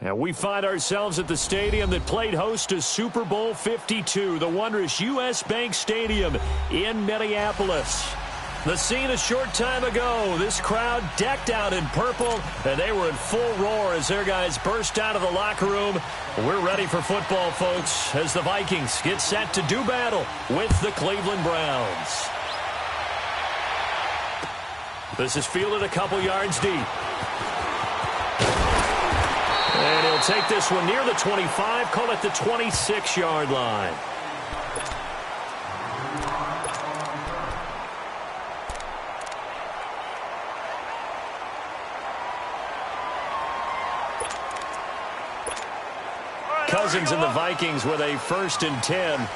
And we find ourselves at the stadium that played host to Super Bowl 52, the wondrous U.S. Bank Stadium in Minneapolis. The scene a short time ago, this crowd decked out in purple, and they were in full roar as their guys burst out of the locker room. We're ready for football, folks, as the Vikings get set to do battle with the Cleveland Browns. This is fielded a couple yards deep. And he'll take this one near the 25, call it the 26-yard line. Cousins and the Vikings with a 1st and 10.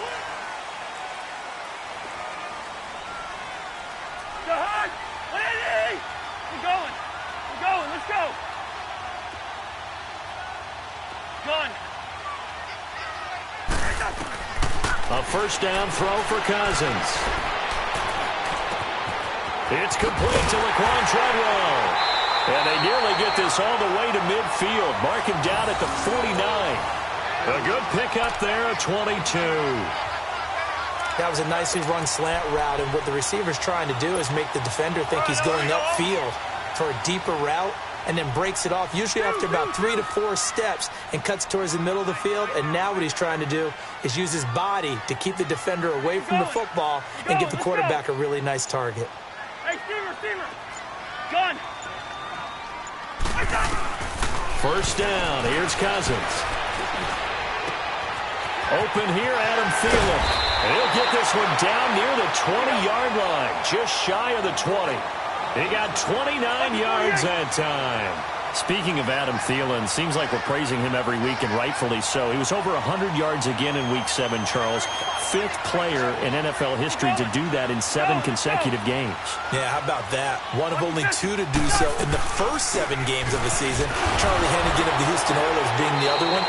A 1st down throw for Cousins. It's complete to Laquan Treadwell. And they nearly get this all the way to midfield. Mark him down at the 49. A good pickup there at 22. That was a nicely run slant route, and what the receiver's trying to do is make the defender think he's going upfield for a deeper route, and then breaks it off, usually after about 3 to 4 steps, and cuts towards the middle of the field. And now what he's trying to do is use his body to keep the defender away from the football and give the quarterback a really nice target. Hey, receiver! Gun! 1st down. Here's Cousins. Open here, Adam Thielen. And he'll get this one down near the 20-yard line, just shy of the 20. He got 29 yards that time. Speaking of Adam Thielen, seems like we're praising him every week, and rightfully so. He was over 100 yards again in Week 7, Charles. 5th player in NFL history to do that in 7 consecutive games. Yeah, how about that? One of only 2 to do so in the first 7 games of the season. Charlie Hennigan of the Houston Oilers being the other one.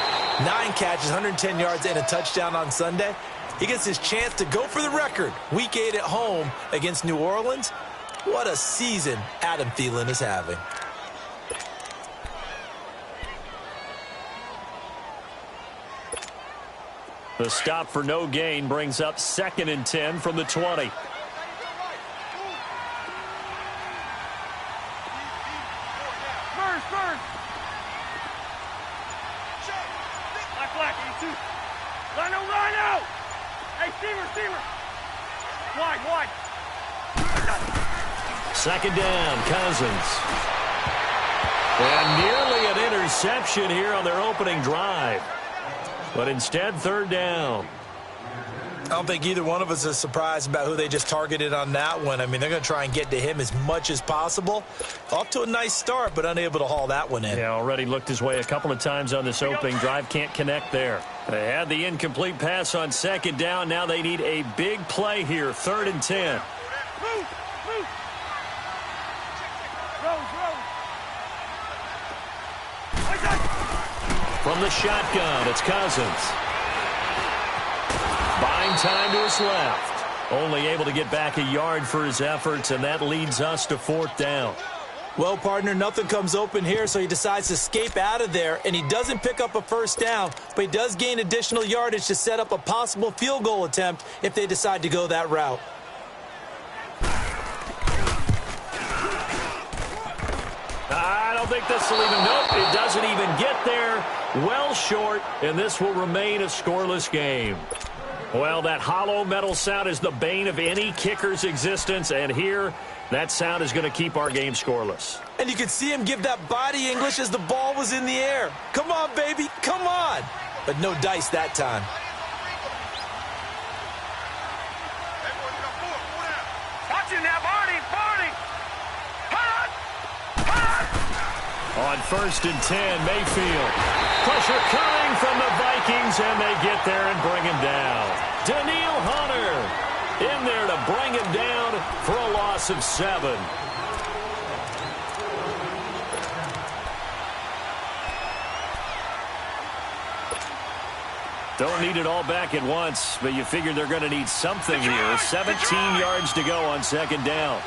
9 catches, 110 yards, and a touchdown on Sunday. He gets his chance to go for the record. Week 8 at home against New Orleans. What a season Adam Thielen is having. The stop for no gain brings up 2nd and 10 from the 20. First. Black, 82. Rhino. Hey, receiver. Wide. 2nd down, Cousins. And nearly an interception here on their opening drive. But instead, 3rd down. I don't think either one of us is surprised about who they just targeted on that one. I mean, they're going to try and get to him as much as possible. Off to a nice start, but unable to haul that one in. Yeah, already looked his way a couple of times on this opening drive. Can't connect there. They had the incomplete pass on 2nd down. Now they need a big play here. 3rd and 10. Move. From the shotgun, it's Cousins. Buying time to his left. Only able to get back a yard for his efforts, and that leads us to 4th down. Well, partner, nothing comes open here, so he decides to escape out of there, and he doesn't pick up a 1st down, but he does gain additional yardage to set up a possible field goal attempt if they decide to go that route. I don't think this will even, nope, it doesn't even get there. Well short, and this will remain a scoreless game. Well, that hollow metal sound is the bane of any kicker's existence, and here, that sound is going to keep our game scoreless. And you could see him give that body English as the ball was in the air. Come on, baby, come on. But no dice that time. Watching that body. On 1st and 10, Mayfield. Pressure coming from the Vikings, and they get there and bring him down. Daniil Hunter in there to bring him down for a loss of 7. Don't need it all back at once, but you figure they're going to need something here. 17 yards to go on 2nd down.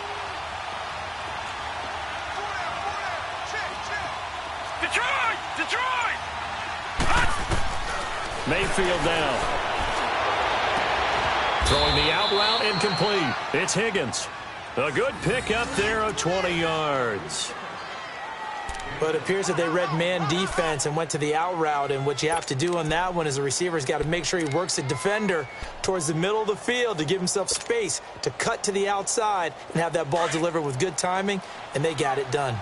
Detroit! Mayfield down. Throwing the out route incomplete. It's Higgins. A good pickup there of 20 yards. But it appears that they read man defense and went to the out route. And what you have to do on that one is the receiver's got to make sure he works the defender towards the middle of the field to give himself space to cut to the outside and have that ball delivered with good timing, and they got it done.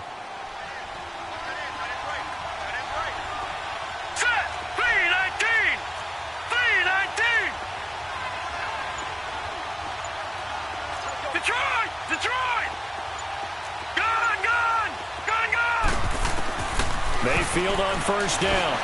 Mayfield on first down.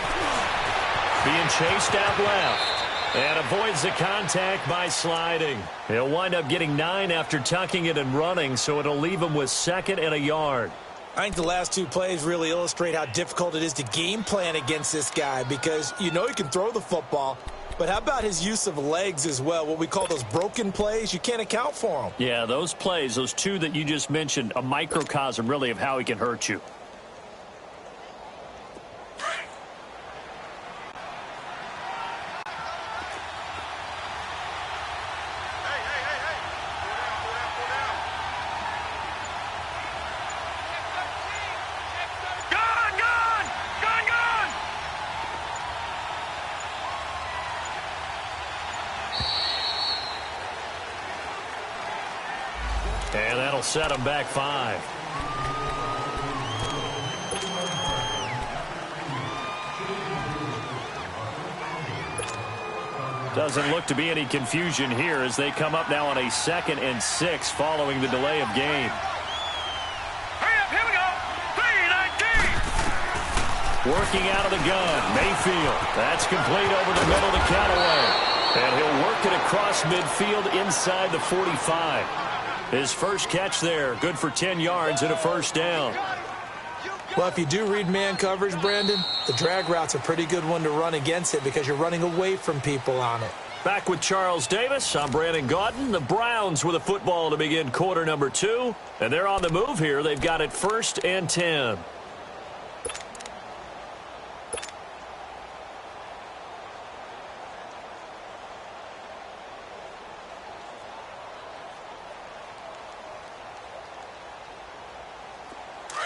Being chased out left. And avoids the contact by sliding. He'll wind up getting 9 after tucking it and running, so it'll leave him with 2nd and a yard. I think the last 2 plays really illustrate how difficult it is to game plan against this guy, because you know he can throw the football, but how about his use of legs as well? What we call those broken plays, you can't account for them. Yeah, those plays, those 2 that you just mentioned, a microcosm really of how he can hurt you. And that'll set him back 5. Doesn't look to be any confusion here as they come up now on a 2nd and 6 following the delay of game. Hurry up, here we go. 3-19. Working out of the gun, Mayfield. That's complete over the middle to Callaway. And he'll work it across midfield inside the 45. His first catch there, good for 10 yards and a first down. Well, if you do read man coverage, Brandon, the drag route's a pretty good one to run against it because you're running away from people on it. Back with Charles Davis, I'm Brandon Gaudin. The Browns with a football to begin quarter number 2. And they're on the move here. They've got it 1st and 10.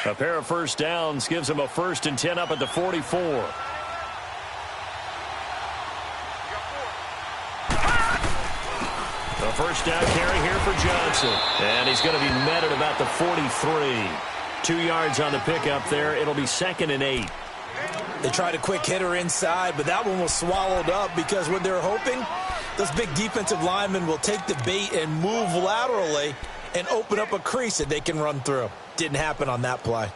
A pair of first downs gives them a 1st and 10 up at the 44. A first down carry here for Johnson. And he's going to be met at about the 43. 2 yards on the pickup there. It'll be 2nd and 8. They tried a quick hitter inside, but that one was swallowed up because what they're hoping, those big defensive linemen will take the bait and move laterally and open up a crease that they can run through. Didn't happen on that play.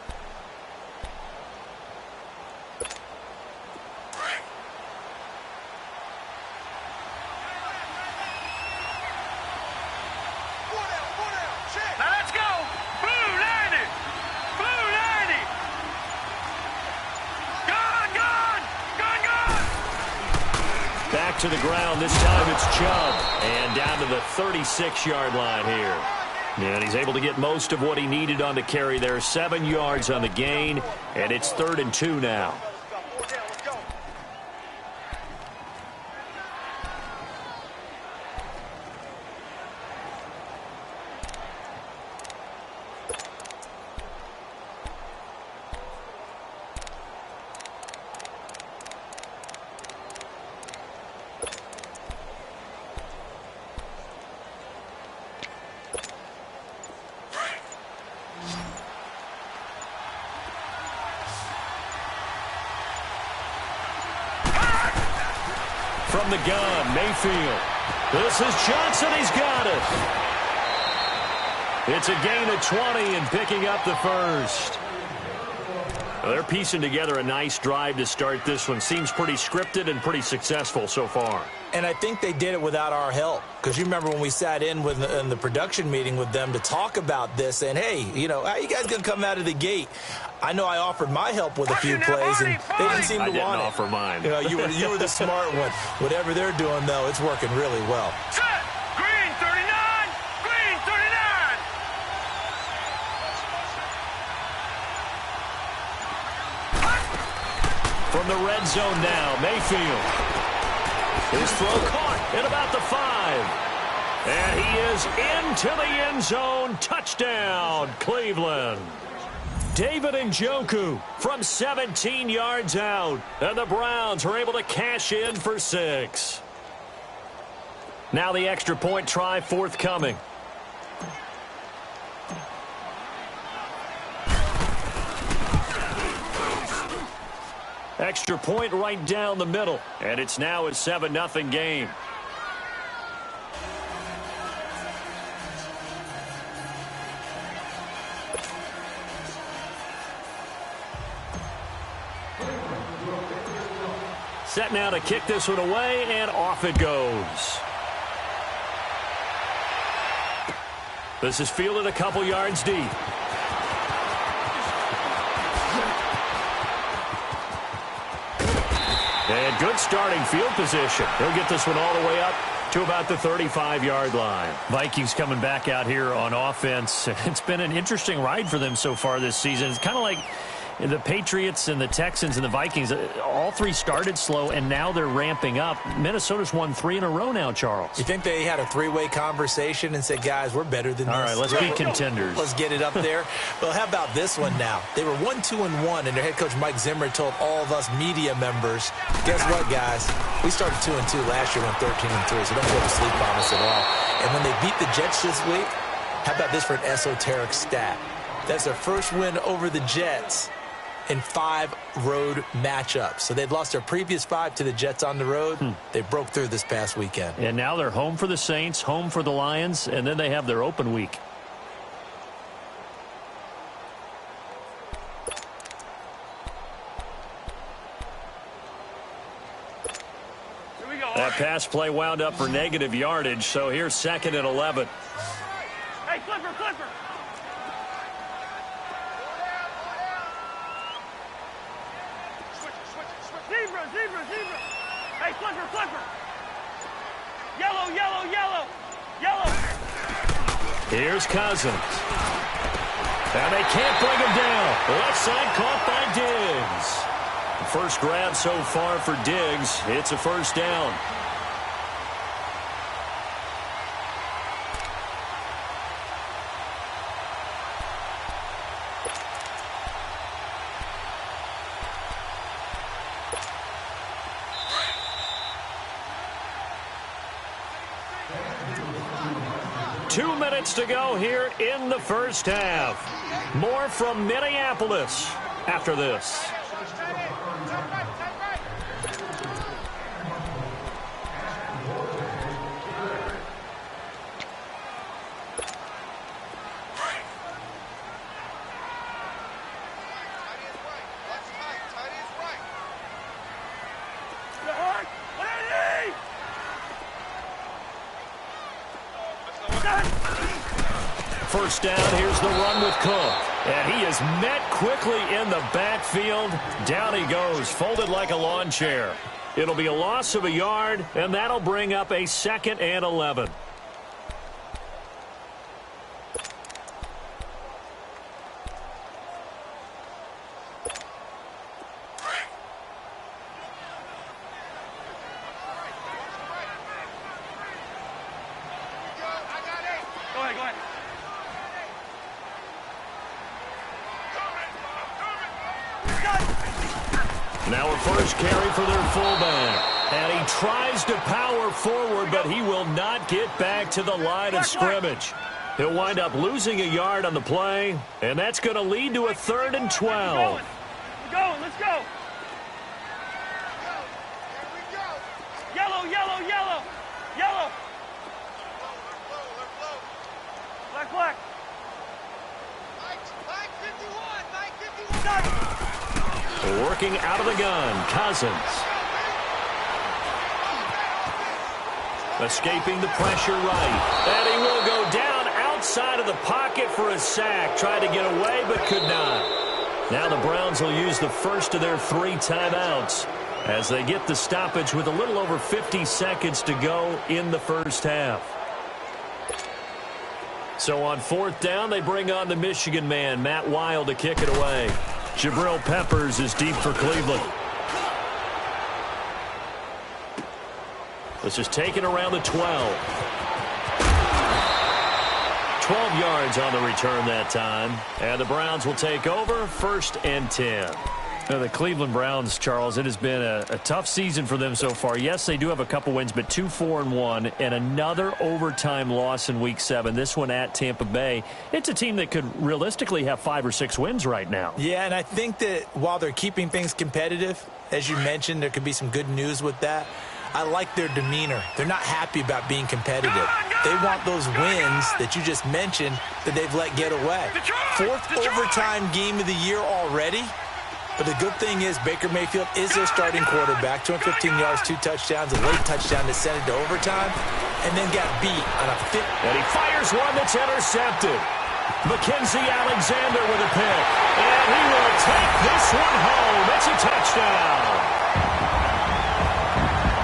Now let's go. Blue 90. Blue 90. Gone. Back to the ground. This time it's Chubb. And down to the 36-yard line here. And he's able to get most of what he needed on the carry there. 7 yards on the gain, and it's 3rd and 2 now. From the gun, Mayfield. This is Johnson. He's got it. It's a gain of 20 and picking up the 1st. Well, they're piecing together a nice drive to start this one. Seems pretty scripted and pretty successful so far. And I think they did it without our help. Because you remember when we sat in the production meeting with them to talk about this. And, hey, you know, how you guys going to come out of the gate? I know I offered my help with a few plays, and they didn't seem to want it. I didn't offer mine. You know, you were the smart one. Whatever they're doing, though, it's working really well. Set. Green 39. Green 39. From the red zone now, Mayfield. His throw caught at about the 5. And he is into the end zone. Touchdown, Cleveland. David Njoku from 17 yards out. And the Browns are able to cash in for 6. Now the extra point try forthcoming. Extra point right down the middle. And it's now a 7-0 game. Set now to kick this one away, and off it goes. This is fielded a couple yards deep. And good starting field position. He'll get this one all the way up to about the 35-yard line. Vikings coming back out here on offense. It's been an interesting ride for them so far this season. It's kind of like the Patriots and the Texans and the Vikings, all three started slow, and now they're ramping up. Minnesota's won 3 in a row now, Charles. You think they had a three-way conversation and said, guys, we're better than this? All right, let's be contenders. Let's get it up there. Well, how about this one now? They were 1-2-1, and their head coach Mike Zimmer told all of us media members, guess what, guys? We started 2-2 last year, went 13-3, so don't go to sleep on us at all. And when they beat the Jets this week, how about this for an esoteric stat? That's their first win over the Jets in 5 road matchups. So they'd lost their previous 5 to the Jets on the road. They broke through this past weekend. And now they're home for the Saints, home for the Lions, and then they have their open week. Here we go. That pass play wound up for negative yardage, so here's 2nd and 11. Hey, Clipper. Zebra. Hey, Clipper. Yellow. Here's Cousins. And they can't bring him down. Left side caught by Diggs. First grab so far for Diggs. It's a first down. To go here in the first half. More from Minneapolis after this. First down, here's the run with Cook. And he is met quickly in the backfield. Down he goes, folded like a lawn chair. It'll be a loss of a yard, and that'll bring up a 2nd and 11. Now a first carry for their fullback. And he tries to power forward, but he will not get back to the line of scrimmage. He'll wind up losing a yard on the play, and that's going to lead to a 3rd and 12. Let's go. Yellow. Black. Working out of the gun, Cousins. Escaping the pressure right. And he will go down outside of the pocket for a sack. Tried to get away, but could not. Now the Browns will use the first of their 3 timeouts as they get the stoppage with a little over 50 seconds to go in the first half. So on 4th down, they bring on the Michigan man, Matt Wild, to kick it away. Jabril Peppers is deep for Cleveland. This is taken around the 12. 12 yards on the return that time. And the Browns will take over 1st and 10. Now, the Cleveland Browns, Charles, it has been a tough season for them so far. Yes, they do have a couple wins, but 2-4-1 and another overtime loss in Week 7. This one at Tampa Bay. It's a team that could realistically have 5 or 6 wins right now. Yeah, and I think that while they're keeping things competitive, as you mentioned, there could be some good news with that. I like their demeanor. They're not happy about being competitive. They want those wins that you just mentioned that they've let get away. 4th overtime game of the year already. But the good thing is Baker Mayfield is their starting quarterback. 215 yards, 2 touchdowns, a late touchdown that sent it to overtime, and then got beat on a fit. And he fires one that's intercepted. Mackenzie Alexander with a pick. And he will take this one home. It's a touchdown.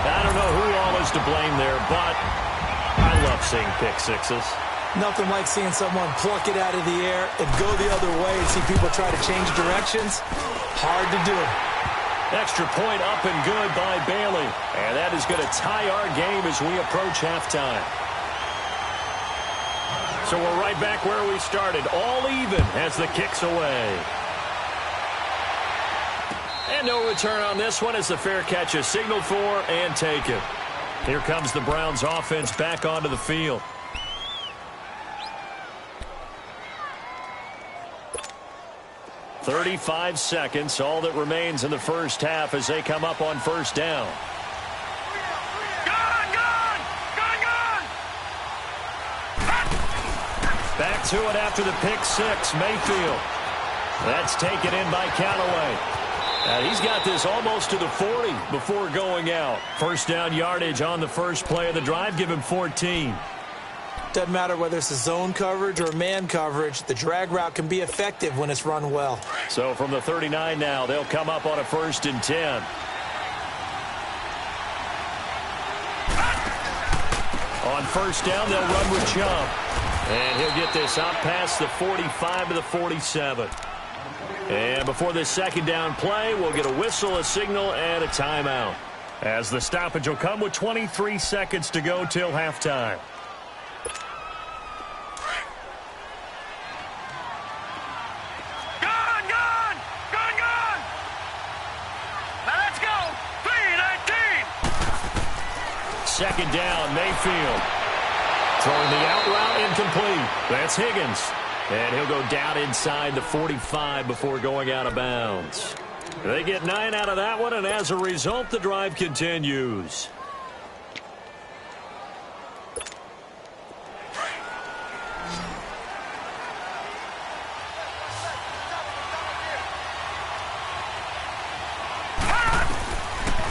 I don't know who all is to blame there, but I love seeing pick sixes. Nothing like seeing someone pluck it out of the air and go the other way and see people try to change directions. Hard to do. Extra point up and good by Bailey. And that is going to tie our game as we approach halftime. So we're right back where we started. All even as the kick's away. And no return on this one as the fair catch is signaled for and taken. Here comes the Browns offense back onto the field. "35 seconds, all that remains in the first half as they come up on 1st down. Back to it after the pick six, Mayfield. That's taken in by Callaway. He's got this almost to the 40 before going out. 1st down yardage on the first play of the drive, give him 14. Doesn't matter whether it's a zone coverage or man coverage. The drag route can be effective when it's run well. So from the 39 now, they'll come up on a 1st and 10. On 1st down, they'll run with Chubb. And he'll get this out past the 45 to the 47. And before this 2nd down play, we'll get a whistle, a signal, and a timeout. As the stoppage will come with 23 seconds to go till halftime. Second down, Mayfield. Throwing the out route incomplete. That's Higgins. And he'll go down inside the 45 before going out of bounds. They get 9 out of that one, and as a result, the drive continues.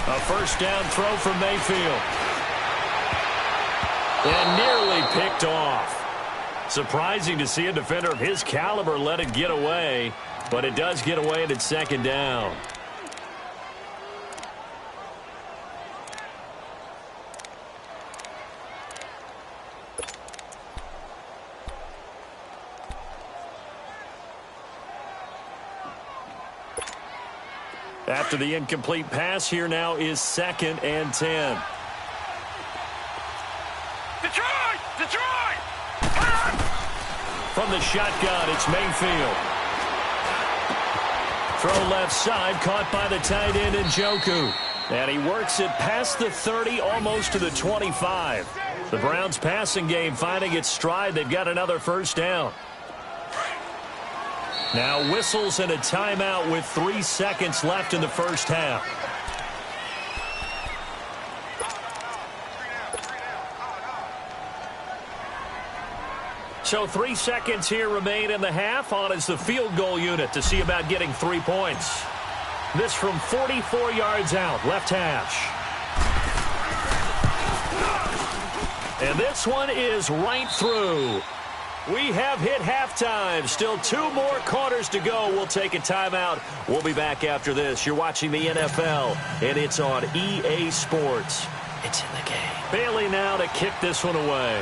A 1st down throw from Mayfield. And nearly picked off. Surprising to see a defender of his caliber let it get away, but it does get away and it's 2nd down. After the incomplete pass, here now is 2nd and 10. From the shotgun, it's Mayfield. Throw left side, caught by the tight end Njoku. And he works it past the 30, almost to the 25. The Browns passing game finding its stride. They've got another 1st down. Now whistles and a timeout with 3 seconds left in the first half. So 3 seconds here remain in the half. On is the field goal unit to see about getting 3 points. This from 44 yards out, left hash. And this one is right through. We have hit halftime. Still 2 more quarters to go. We'll take a timeout. We'll be back after this. You're watching the NFL, and it's on EA Sports. It's in the game. Bailey now to kick this one away.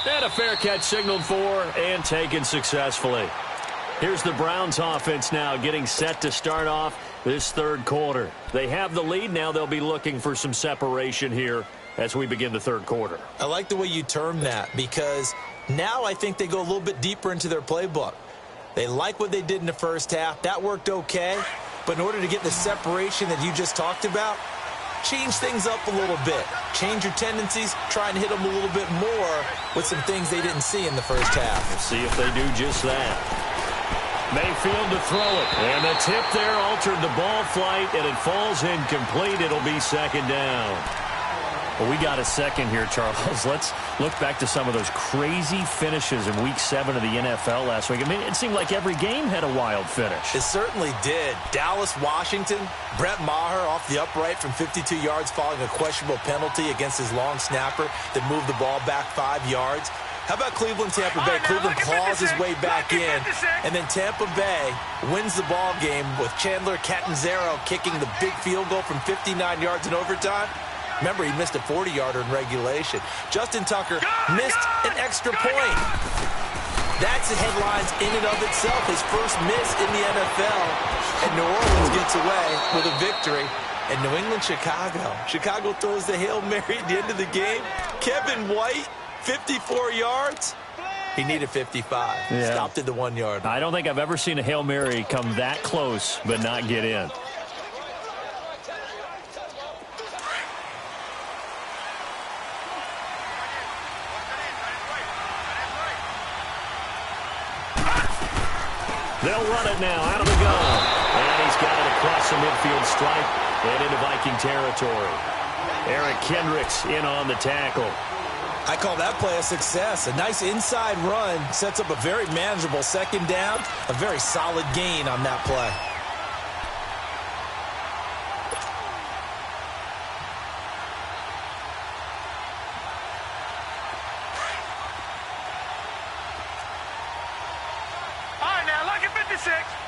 And a fair catch signaled for and taken successfully. Here's the Browns offense now getting set to start off this third quarter. They have the lead. Now they'll be looking for some separation here as we begin the third quarter. I like the way you term that, because now I think they go a little bit deeper into their playbook. They like what they did in the first half. That worked okay. But in order to get the separation that you just talked about, change things up a little bit. Change your tendencies. Try and hit them a little bit more with some things they didn't see in the first half. We'll see if they do just that. Mayfield to throw it. And the tip there altered the ball flight, and it falls incomplete. It'll be second down. Well, we got a second here, Charles. Let's look back to some of those crazy finishes in Week 7 of the NFL last week. I mean, it seemed like every game had a wild finish. It certainly did. Dallas, Washington, Brett Maher off the upright from 52 yards following a questionable penalty against his long snapper that moved the ball back 5 yards. How about Cleveland, Tampa Bay? Cleveland claws his way back in, and then Tampa Bay wins the ball game with Chandler Catanzaro kicking the big field goal from 59 yards in overtime. Remember, he missed a 40-yarder in regulation. Justin Tucker missed an extra point. That's the headlines in and of itself. His first miss in the NFL. And New Orleans gets away with a victory. And New England, Chicago. Chicago throws the Hail Mary at the end of the game. Kevin White, 54 yards. He needed 55. Yeah. Stopped at the 1 yard. I don't think I've ever seen a Hail Mary come that close but not get in. They'll run it now out of the gun. And he's got it across the midfield stripe and into Viking territory. Eric Kendricks in on the tackle. I call that play a success. A nice inside run sets up a very manageable second down. A very solid gain on that play.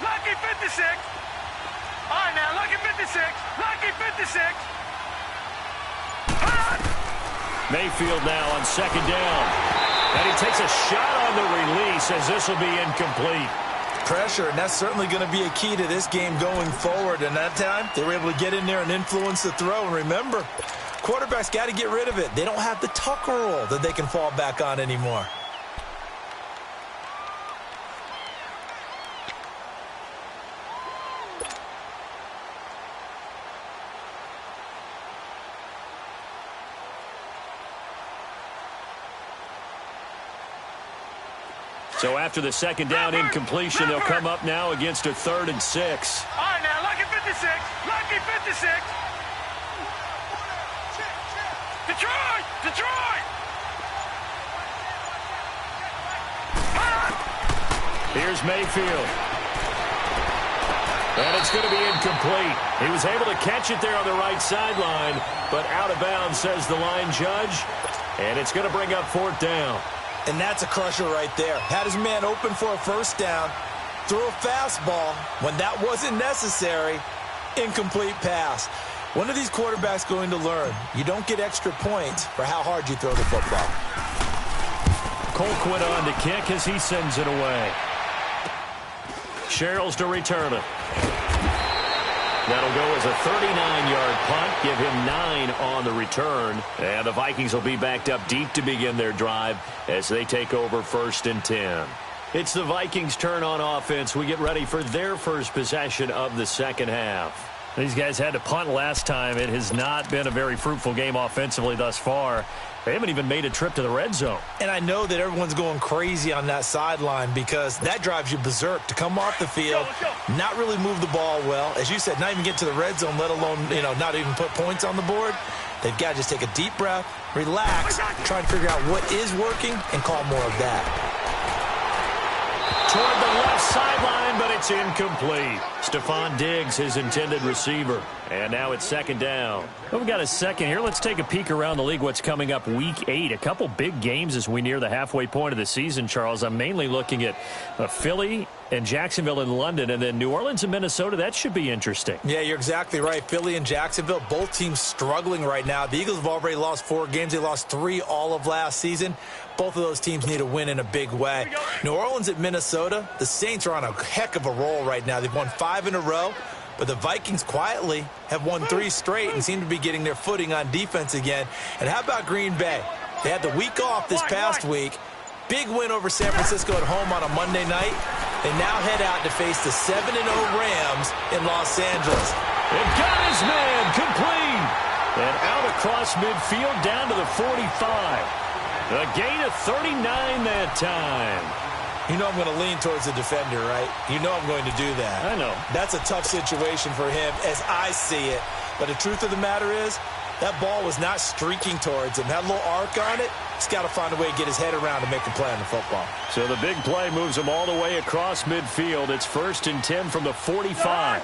Lucky 56. All right, now, lucky 56. Lucky 56. Mayfield now on second down. And he takes a shot on the release as this will be incomplete. Pressure, and that's certainly going to be a key to this game going forward. And that time, they were able to get in there and influence the throw. And remember, quarterbacks got to get rid of it. They don't have the Tucker rule that they can fall back on anymore. So after the second down incompletion, they'll come up now against a 3rd and 6. All right, now, lucky 56. Lucky 56. Detroit! Detroit! Here's Mayfield. And it's going to be incomplete. He was able to catch it there on the right sideline, but out of bounds, says the line judge. And it's going to bring up 4th down. And that's a crusher right there. Had his man open for a first down. Threw a fastball when that wasn't necessary. Incomplete pass. When are these quarterbacks going to learn? You don't get extra points for how hard you throw the football. Colquitt on to kick as he sends it away. Sherrills to return it. That'll go as a 39-yard punt. Give him 9 on the return. And the Vikings will be backed up deep to begin their drive as they take over 1st and 10. It's the Vikings' turn on offense. We get ready for their first possession of the second half. These guys had to punt last time. It has not been a very fruitful game offensively thus far. They haven't even made a trip to the red zone. And I know that everyone's going crazy on that sideline because that drives you berserk to come off the field, not really move the ball well. As you said, not even get to the red zone, let alone, not even put points on the board. They've got to just take a deep breath, relax, try to figure out what is working, and call more of that. Toward the left sideline, but it's incomplete. Stephon Diggs, his intended receiver. And now it's 2nd down. Well, we've got a second here. Let's take a peek around the league. What's coming up Week 8? A couple big games as we near the halfway point of the season, Charles. I'm mainly looking at Philly and Jacksonville and London, and then New Orleans and Minnesota. That should be interesting. Yeah, you're exactly right. Philly and Jacksonville, both teams struggling right now. The Eagles have already lost 4 games. They lost 3 all of last season. Both of those teams need a win in a big way. New Orleans at Minnesota, the Saints are on a heck of a roll right now. They've won 5 in a row, but the Vikings quietly have won 3 straight and seem to be getting their footing on defense again. And how about Green Bay? They had the week off this past week. Big win over San Francisco at home on a Monday night. They now head out to face the 7-0 Rams in Los Angeles. They've got his man complete. And out across midfield down to the 45. A gain of 39 that time. You know I'm going to lean towards the defender, right? You know I'm going to do that. I know. That's a tough situation for him as I see it. But the truth of the matter is, that ball was not streaking towards him. Had a little arc on it. He's got to find a way to get his head around to make a play on the football. So the big play moves him all the way across midfield. It's 1st and 10 from the 45.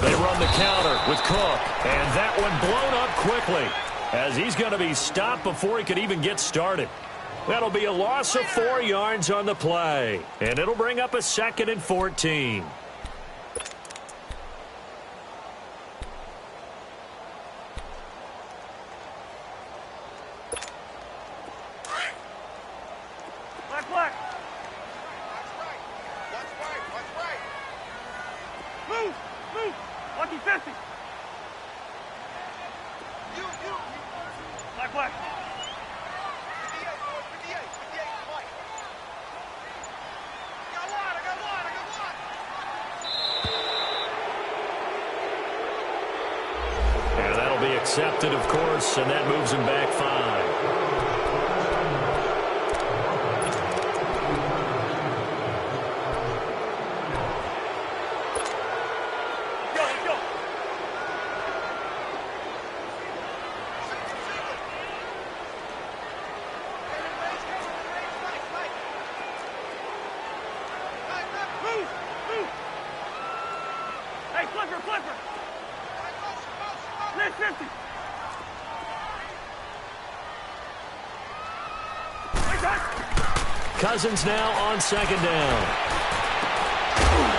They run the counter with Cook. And that one blown up quickly as he's going to be stopped before he could even get started. That'll be a loss of 4 yards on the play. And it'll bring up a 2nd and 14. Black. Move. Lucky 50. Black. And that'll be accepted, of course, and that moves him back 5. Hey, flipper. Let's 50. Cousins now on 2nd down.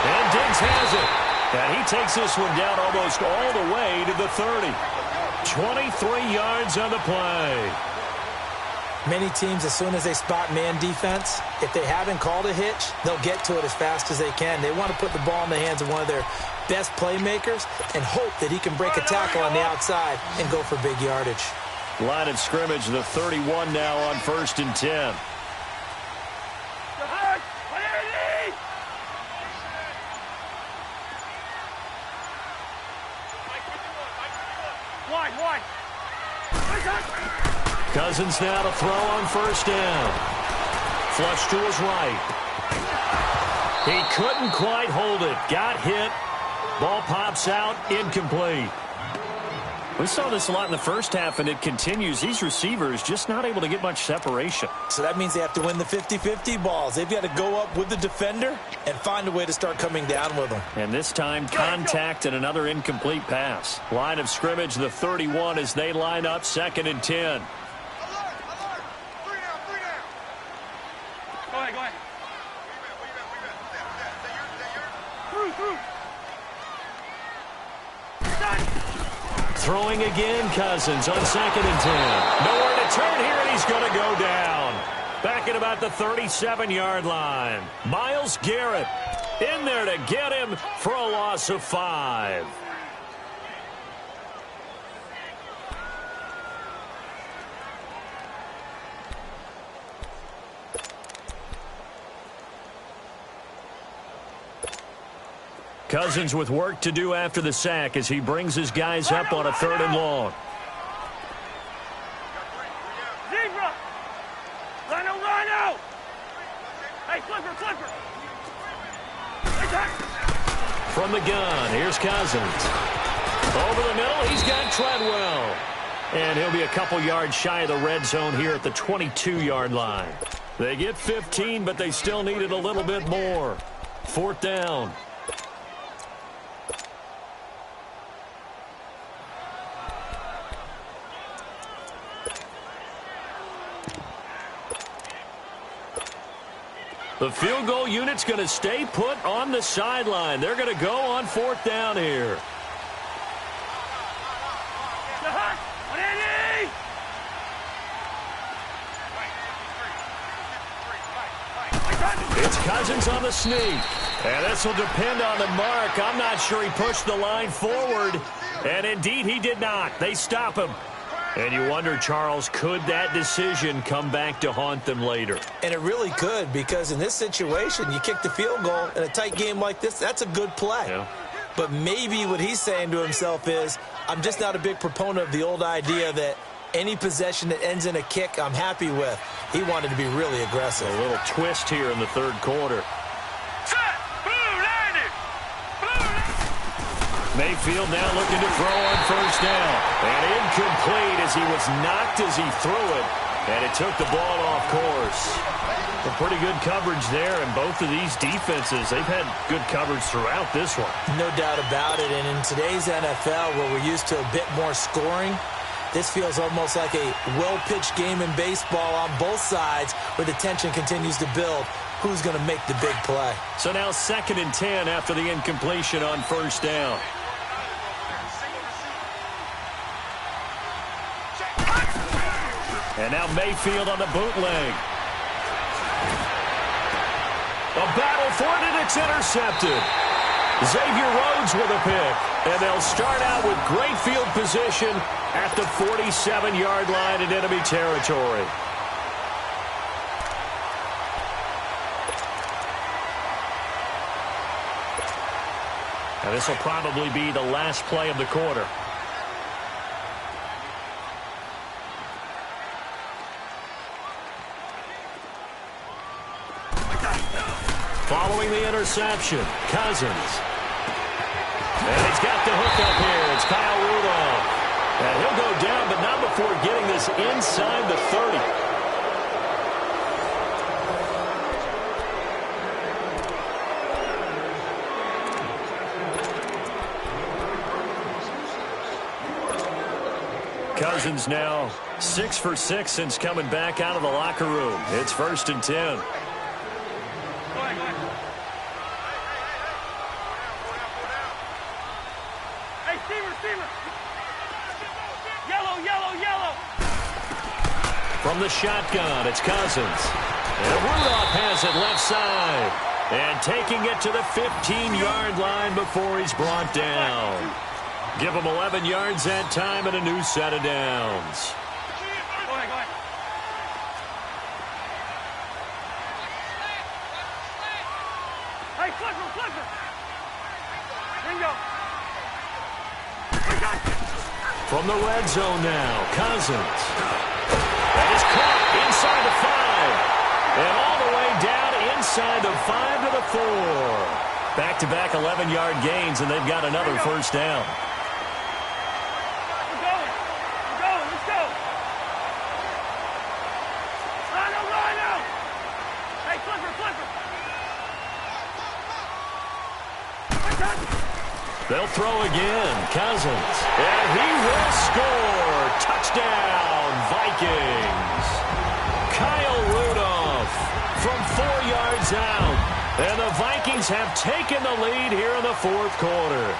And Diggs has it. And he takes this one down almost all the way to the 30. 23 yards on the play. Many teams, as soon as they spot man defense, if they haven't called a hitch, they'll get to it as fast as they can. They want to put the ball in the hands of one of their best playmakers and hope that he can break a tackle on the outside and go for big yardage. Line of scrimmage, the 31 now on 1st and 10. Wide. Cousins now to throw on 1st down. Flush to his right. He couldn't quite hold it. Got hit. Ball pops out. Incomplete. We saw this a lot in the first half, and it continues. These receivers just not able to get much separation. So that means they have to win the 50-50 balls. They've got to go up with the defender and find a way to start coming down with them. And this time, contact and another incomplete pass. Line of scrimmage, the 31 as they line up, 2nd and 10. Go ahead. Throwing again, Cousins on 2nd and 10. Nowhere to turn here, and he's going to go down. Back at about the 37-yard line. Myles Garrett in there to get him for a loss of 5. Cousins with work to do after the sack as he brings his guys up on a 3rd and long. Zebra! Rhino! Hey, flipper! From the gun, here's Cousins. Over the middle, he's got Treadwell. And he'll be a couple yards shy of the red zone here at the 22-yard line. They get 15, but they still needed a little bit more. 4th down. The field goal unit's going to stay put on the sideline. They're going to go on 4th down here. Cousins on the sneak. And this will depend on the mark. I'm not sure he pushed the line forward. And indeed, he did not. They stop him. And you wonder, Charles, could that decision come back to haunt them later? And it really could, because in this situation, you kick the field goal in a tight game like this, that's a good play. Yeah. But maybe what he's saying to himself is, I'm just not a big proponent of the old idea that any possession that ends in a kick I'm happy with. He wanted to be really aggressive. A little twist here in the third quarter. Mayfield now looking to throw on first down. And incomplete as he was knocked as he threw it. And it took the ball off course. Well, pretty good coverage there. And both of these defenses, they've had good coverage throughout this one. No doubt about it. And in today's NFL, where we're used to a bit more scoring, this feels almost like a well-pitched game in baseball on both sides where the tension continues to build. Who's going to make the big play? So now 2nd and 10 after the incompletion on first down. And now Mayfield on the bootleg. A battle for it, and it's intercepted. Xavier Rhodes with a pick. And they'll start out with great field position at the 47-yard line in enemy territory. And this will probably be the last play of the quarter. Following the interception, Cousins. And he's got the hook up here. It's Kyle Rudolph. And he'll go down, but not before getting this inside the 30. Cousins now 6 for 6 since coming back out of the locker room. It's 1st and 10. From the shotgun, it's Cousins. And Rudolph has it left side. And taking it to the 15-yard line before he's brought down. Give him 11 yards that time and a new set of downs. Go ahead. Hey, Clipper. Bingo. From the red zone now, Cousins. That is caught inside the 5. And all the way down inside the 5 to the 4. Back-to-back 11-yard gains, and they've got another first down. We're going. Let's go. Rhino. Hey, Clipper. They'll throw again. Cousins. And he will score. Touchdown, Vikings. Kyle Rudolph from 4 yards out. And the Vikings have taken the lead here in the fourth quarter.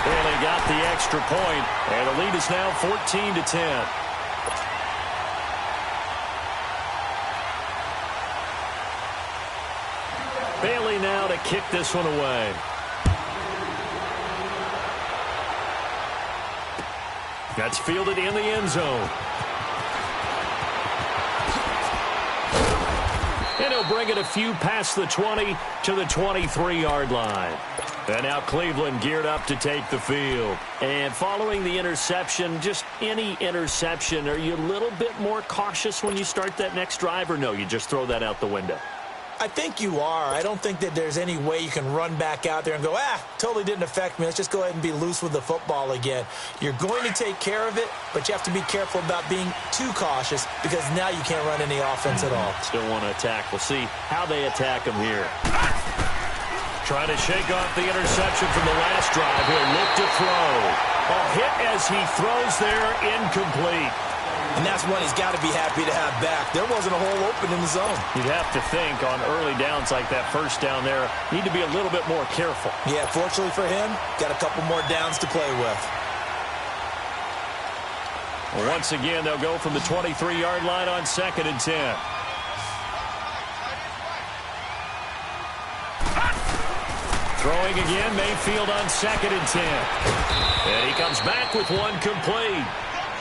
And they got the extra point, and the lead is now 14-10. Bailey now to kick this one away. That's fielded in the end zone. And he'll bring it a few past the 20 to the 23-yard line. And now Cleveland geared up to take the field. And following the interception, just any interception, are you a little bit more cautious when you start that next drive, or no, you just throw that out the window? I think you are. I don't think that there's any way you can run back out there and go, totally didn't affect me. Let's just go ahead and be loose with the football again. You're going to take care of it, but you have to be careful about being too cautious because now you can't run any offense at all. Still want to attack. We'll see how they attack him here. Trying to shake off the interception from the last drive. He'll look to throw. A hit as he throws there, incomplete. And that's one he's got to be happy to have back. There wasn't a hole open in the zone. You'd have to think on early downs like that first down there, need to be a little bit more careful. Yeah, fortunately for him, got a couple more downs to play with. Once again, they'll go from the 23-yard line on 2nd and 10. Throwing again, Mayfield on 2nd and 10. And he comes back with one complete.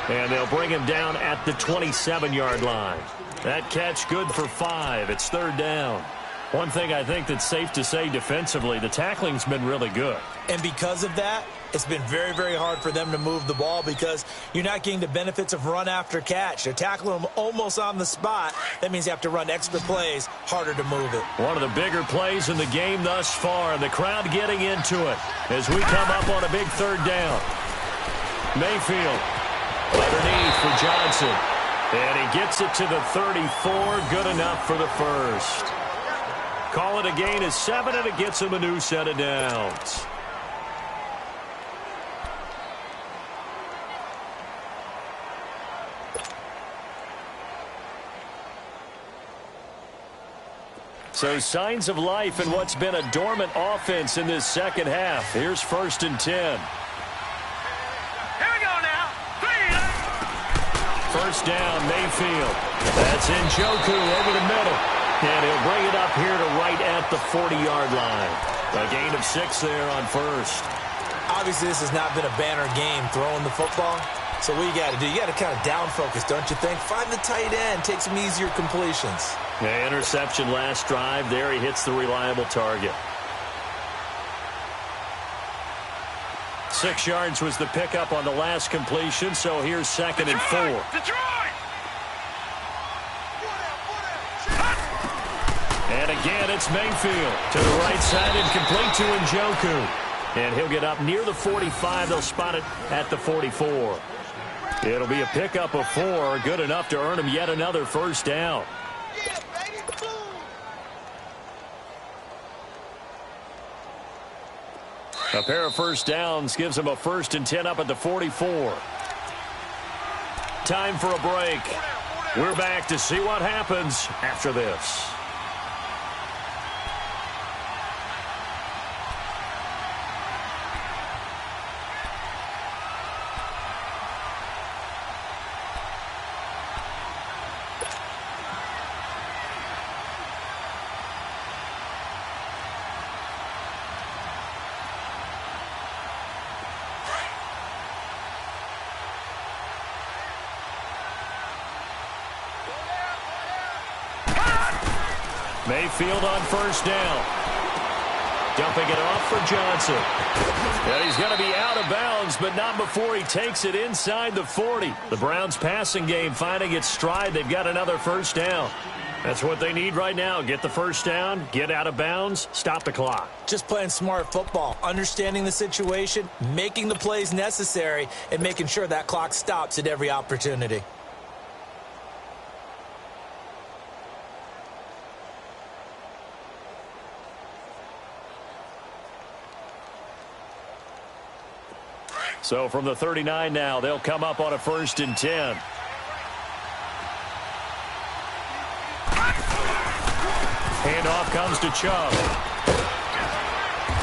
And they'll bring him down at the 27-yard line. That catch good for 5. It's 3rd down. One thing I think that's safe to say defensively, the tackling's been really good. And because of that, it's been very, very hard for them to move the ball because you're not getting the benefits of run after catch. They're tackling them almost on the spot. That means you have to run extra plays, harder to move it. One of the bigger plays in the game thus far, and the crowd getting into it as we come up on a big 3rd down. Mayfield underneath for Johnson. And he gets it to the 34. Good enough for the first. Call it a gain of 7, and it gets him a new set of downs. So signs of life in what's been a dormant offense in this second half. Here's 1st and 10. Here we go now. 1st down, Mayfield. That's Njoku over the middle. And he'll bring it up here to right at the 40-yard line. A gain of 6 there on 1st. Obviously, this has not been a banner game throwing the football. So what you got to do, you got to kind of down focus, don't you think? Find the tight end, take some easier completions. Yeah, interception last drive. There he hits the reliable target. 6 yards was the pickup on the last completion, so here's 2nd and 4. Detroit! And again, it's Mayfield to the right side and complete to Njoku. And he'll get up near the 45. They'll spot it at the 44. It'll be a pickup of 4, good enough to earn him yet another 1st down. A pair of 1st downs gives him a 1st and 10 up at the 44. Time for a break. We're back to see what happens after this. Mayfield on 1st down. Dumping it off for Johnson. And he's going to be out of bounds, but not before he takes it inside the 40. The Browns passing game finding its stride. They've got another 1st down. That's what they need right now. Get the 1st down, get out of bounds, stop the clock. Just playing smart football, understanding the situation, making the plays necessary, and making sure that clock stops at every opportunity. So from the 39 now, they'll come up on a 1st and 10. Handoff comes to Chubb.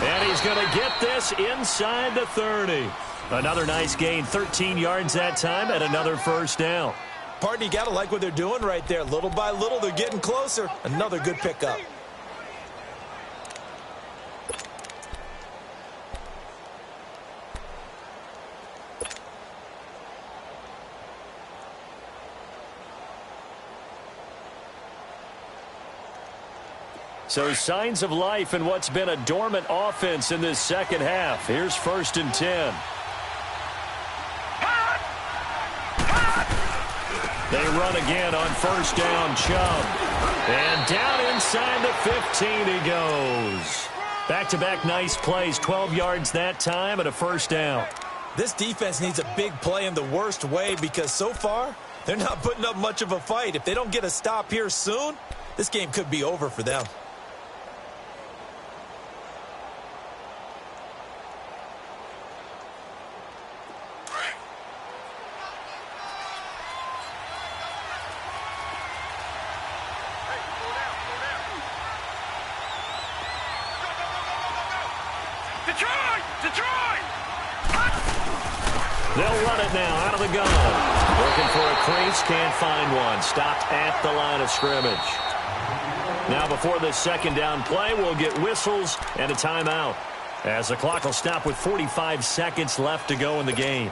And he's going to get this inside the 30. Another nice gain, 13 yards that time, and another 1st down. Partner, you got to like what they're doing right there. Little by little, they're getting closer. Another good pickup. So signs of life in what's been a dormant offense in this second half. Here's 1st and 10. They run again on 1st down, Chubb. And down inside the 15 he goes. Back-to-back nice plays, 12 yards that time and a 1st down. This defense needs a big play in the worst way because so far, they're not putting up much of a fight. If they don't get a stop here soon, this game could be over for them. They'll run it now out of the gun. Looking for a crease, can't find one. Stopped at the line of scrimmage. Now before this second down play, we'll get whistles and a timeout, as the clock will stop with 45 seconds left to go in the game.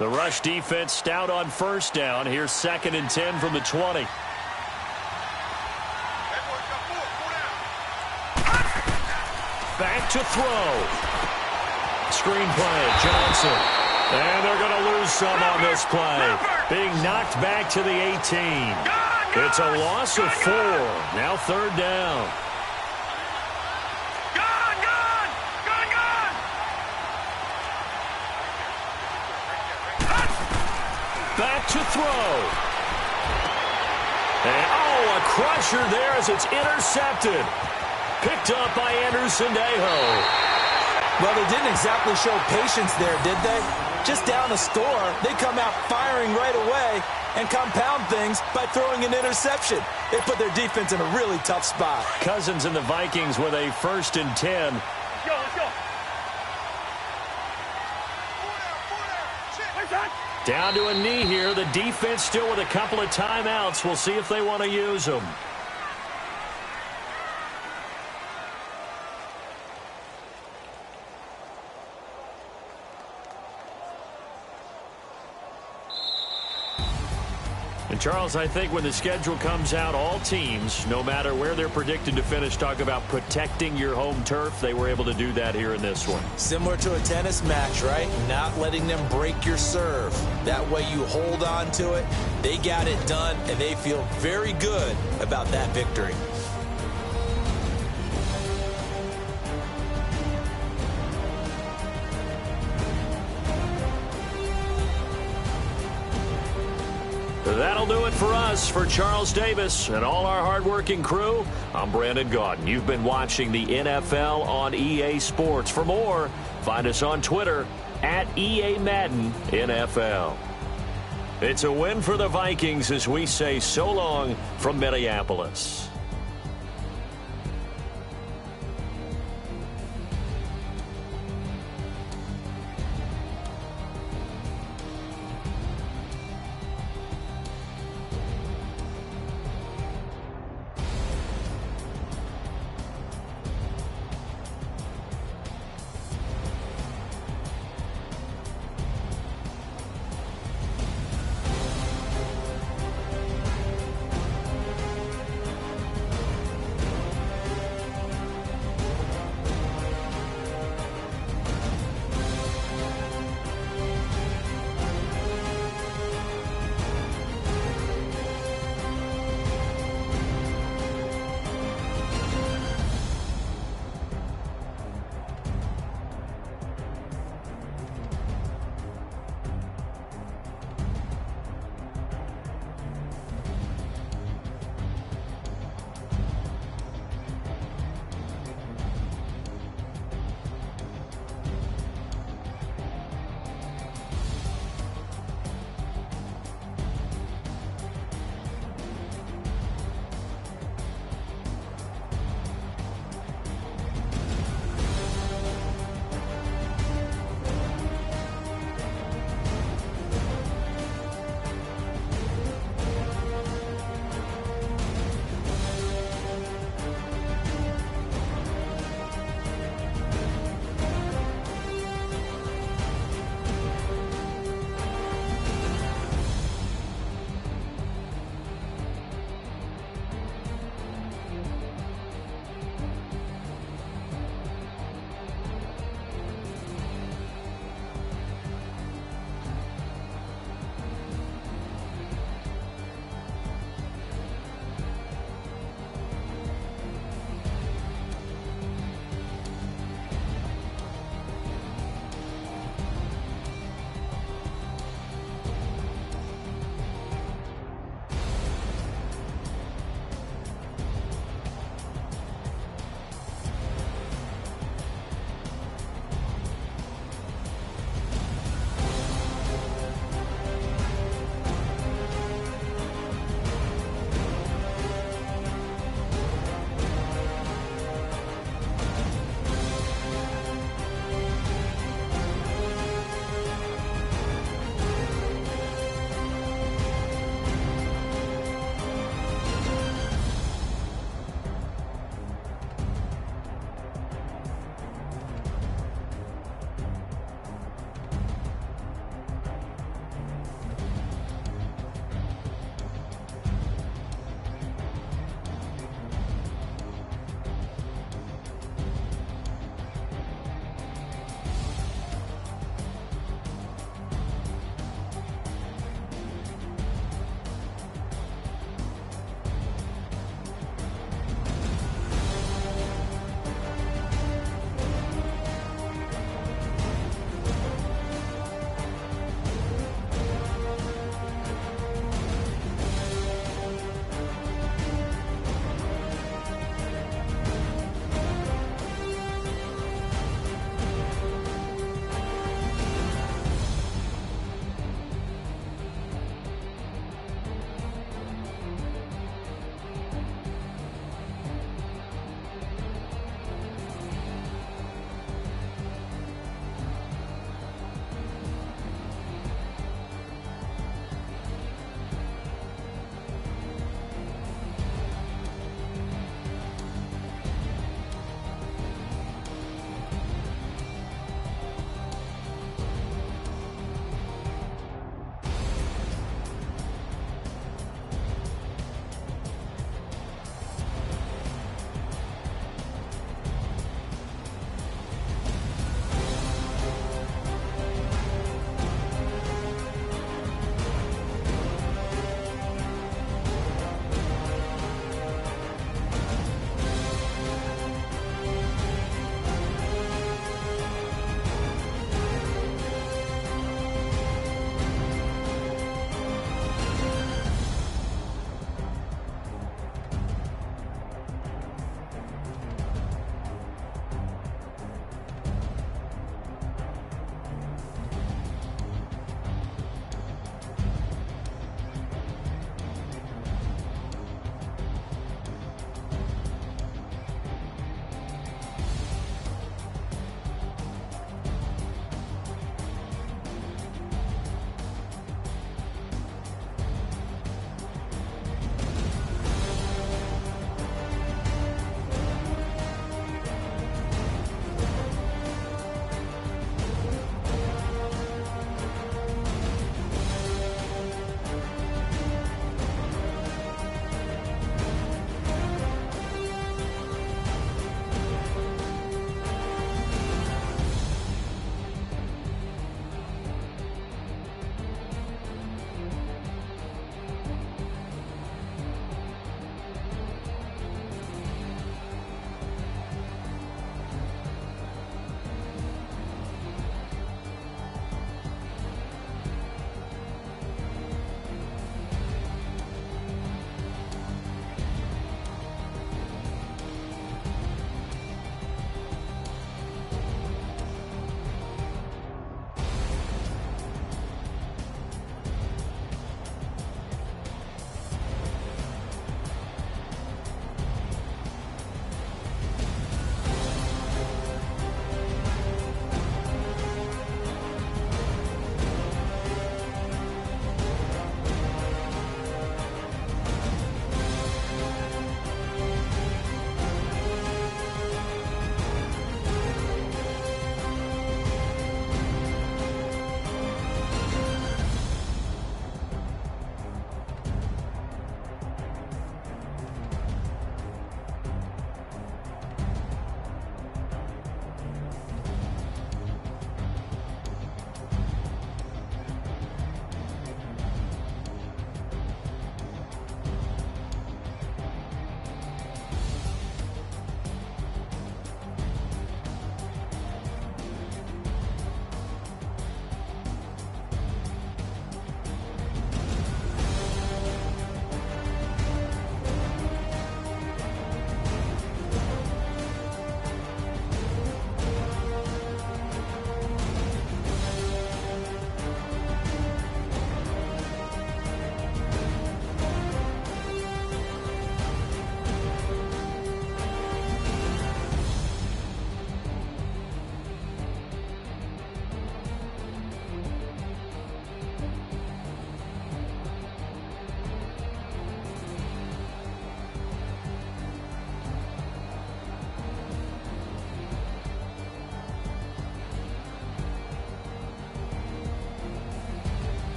The rush defense stout on first down. Here's 2nd and 10 from the 20. Back to throw. Screen play, Johnson. And they're going to lose some on this play. Being knocked back to the 18. It's a loss of 4. Now 3rd down. Back to throw. And, a crusher there as it's intercepted. Picked up by Anderson-Dejo. Well, they didn't exactly show patience there, did they? Just down a score, they come out firing right away and compound things by throwing an interception. They put their defense in a really tough spot. Cousins and the Vikings with a 1st and 10. Let's go. Down to a knee here. The defense still with a couple of timeouts. We'll see if they want to use them. And Charles, I think when the schedule comes out, all teams, no matter where they're predicted to finish, talk about protecting your home turf. They were able to do that here in this one. Similar to a tennis match, right? Not letting them break your serve. That way you hold on to it. They got it done, and they feel very good about that victory. That'll do it for us. For Charles Davis and all our hardworking crew, I'm Brandon Gaudin. You've been watching the NFL on EA Sports. For more, find us on Twitter at EA Madden NFL. It's a win for the Vikings as we say so long from Minneapolis.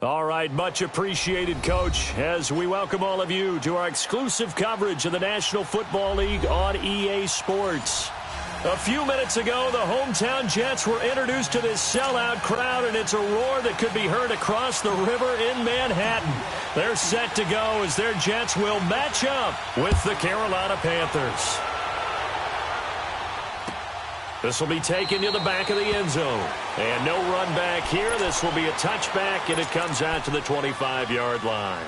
All right, much appreciated, Coach, as we welcome all of you to our exclusive coverage of the National Football League on EA Sports. A few minutes ago, the hometown Jets were introduced to this sellout crowd, and it's a roar that could be heard across the river in Manhattan. They're set to go as their Jets will match up with the Carolina Panthers. This will be taken to the back of the end zone. And no run back here. This will be a touchback, and it comes out to the 25-yard line.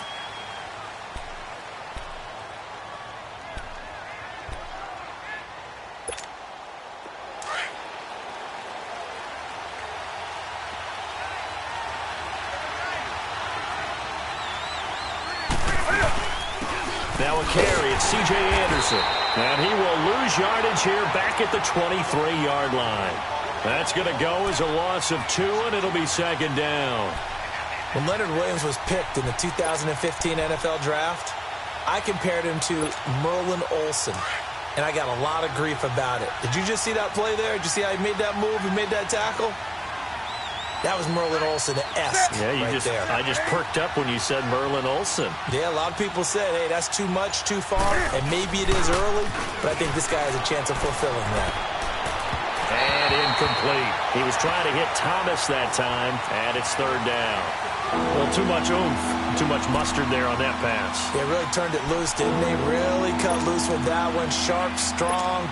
Now a carry, it's C.J. Anderson. And he will lose yardage here back at the 23-yard line. That's going to go as a loss of 2, and it'll be second down. When Leonard Williams was picked in the 2015 NFL Draft, I compared him to Merlin Olsen, and I got a lot of grief about it. Did you just see that play there? Did you see how he made that move and made that tackle? That was Merlin Olsen-esque there. I just perked up when you said Merlin Olsen. Yeah, a lot of people said, hey, that's too much, too far, and maybe it is early, but I think this guy has a chance of fulfilling that. And incomplete. He was trying to hit Thomas that time, and it's third down. Well, too much oomph, too much mustard there on that pass. They really turned it loose, didn't they? Really cut loose with that one. Sharp, strong.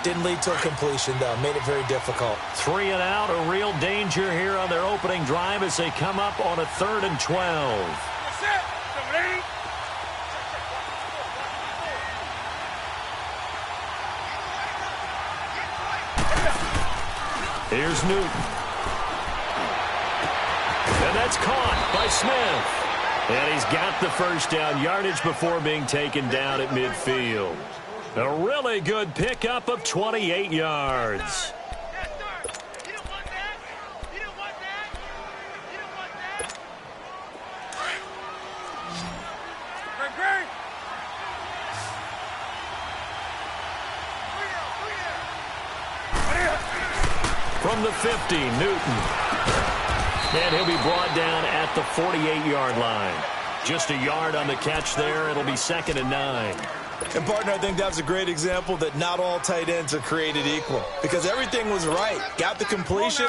Didn't lead to a completion, though. Made it very difficult. 3 and out, a real danger here on their opening drive as they come up on a 3rd and 12. Here's Newton. And that's caught by Smith. And he's got the first down yardage before being taken down at midfield. A really good pickup of 28 yards. From the 50, Newton. And he'll be brought down at the 48-yard line. Just a yard on the catch there. It'll be 2nd and 9. And, partner, I think that's a great example that not all tight ends are created equal. Because everything was right. Got the completion,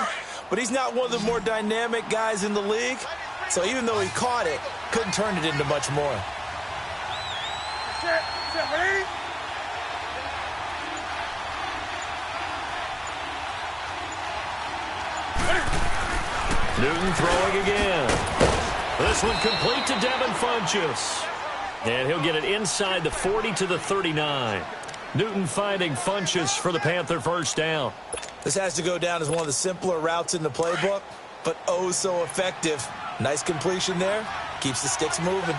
but he's not one of the more dynamic guys in the league. So even though he caught it, couldn't turn it into much more. Newton throwing again. This one complete to Devin Funchess. And he'll get it inside the 40 to the 39. Newton finding Funchess for the Panther first down. This has to go down as one of the simpler routes in the playbook, but oh so effective. Nice completion there. Keeps the sticks moving.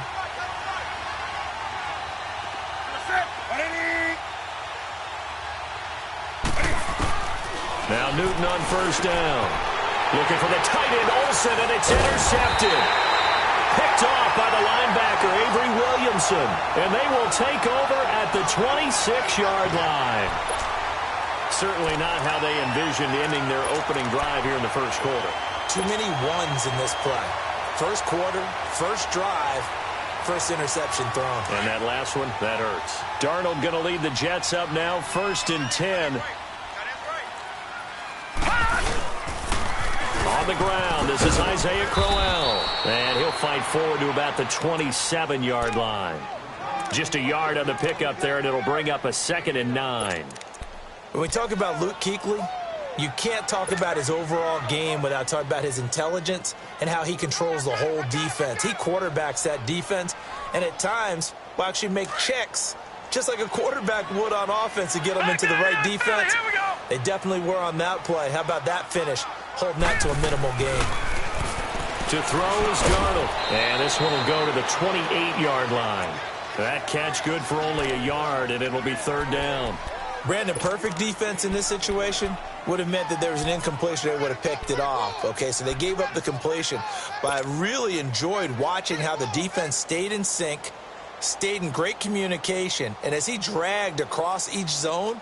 Now Newton on first down. Looking for the tight end, Olsen, and it's intercepted. Picked off by the linebacker, Avery Williamson. And they will take over at the 26-yard line. Certainly not how they envisioned ending their opening drive here in the first quarter. Too many ones in this play. First quarter, first drive, first interception thrown. And that last one, that hurts. Darnold going to lead the Jets up now, 1st and 10. On the ground, this is Isaiah Crowell. And he'll fight forward to about the 27-yard line. Just a yard on the pickup there, and it'll bring up a 2nd and 9. When we talk about Luke Kuechly, you can't talk about his overall game without talking about his intelligence and how he controls the whole defense. He quarterbacks that defense, and at times will actually make checks, just like a quarterback would on offense to get them into the right defense. They definitely were on that play. How about that finish? Holding that to a minimal gain. To throw is Darnold. And this one will go to the 28-yard line. That catch good for only a yard, and it'll be 3rd down. Brandon, perfect defense in this situation would have meant that there was an incompletion. They would have picked it off. Okay, so they gave up the completion. But I really enjoyed watching how the defense stayed in sync, stayed in great communication. And as he dragged across each zone,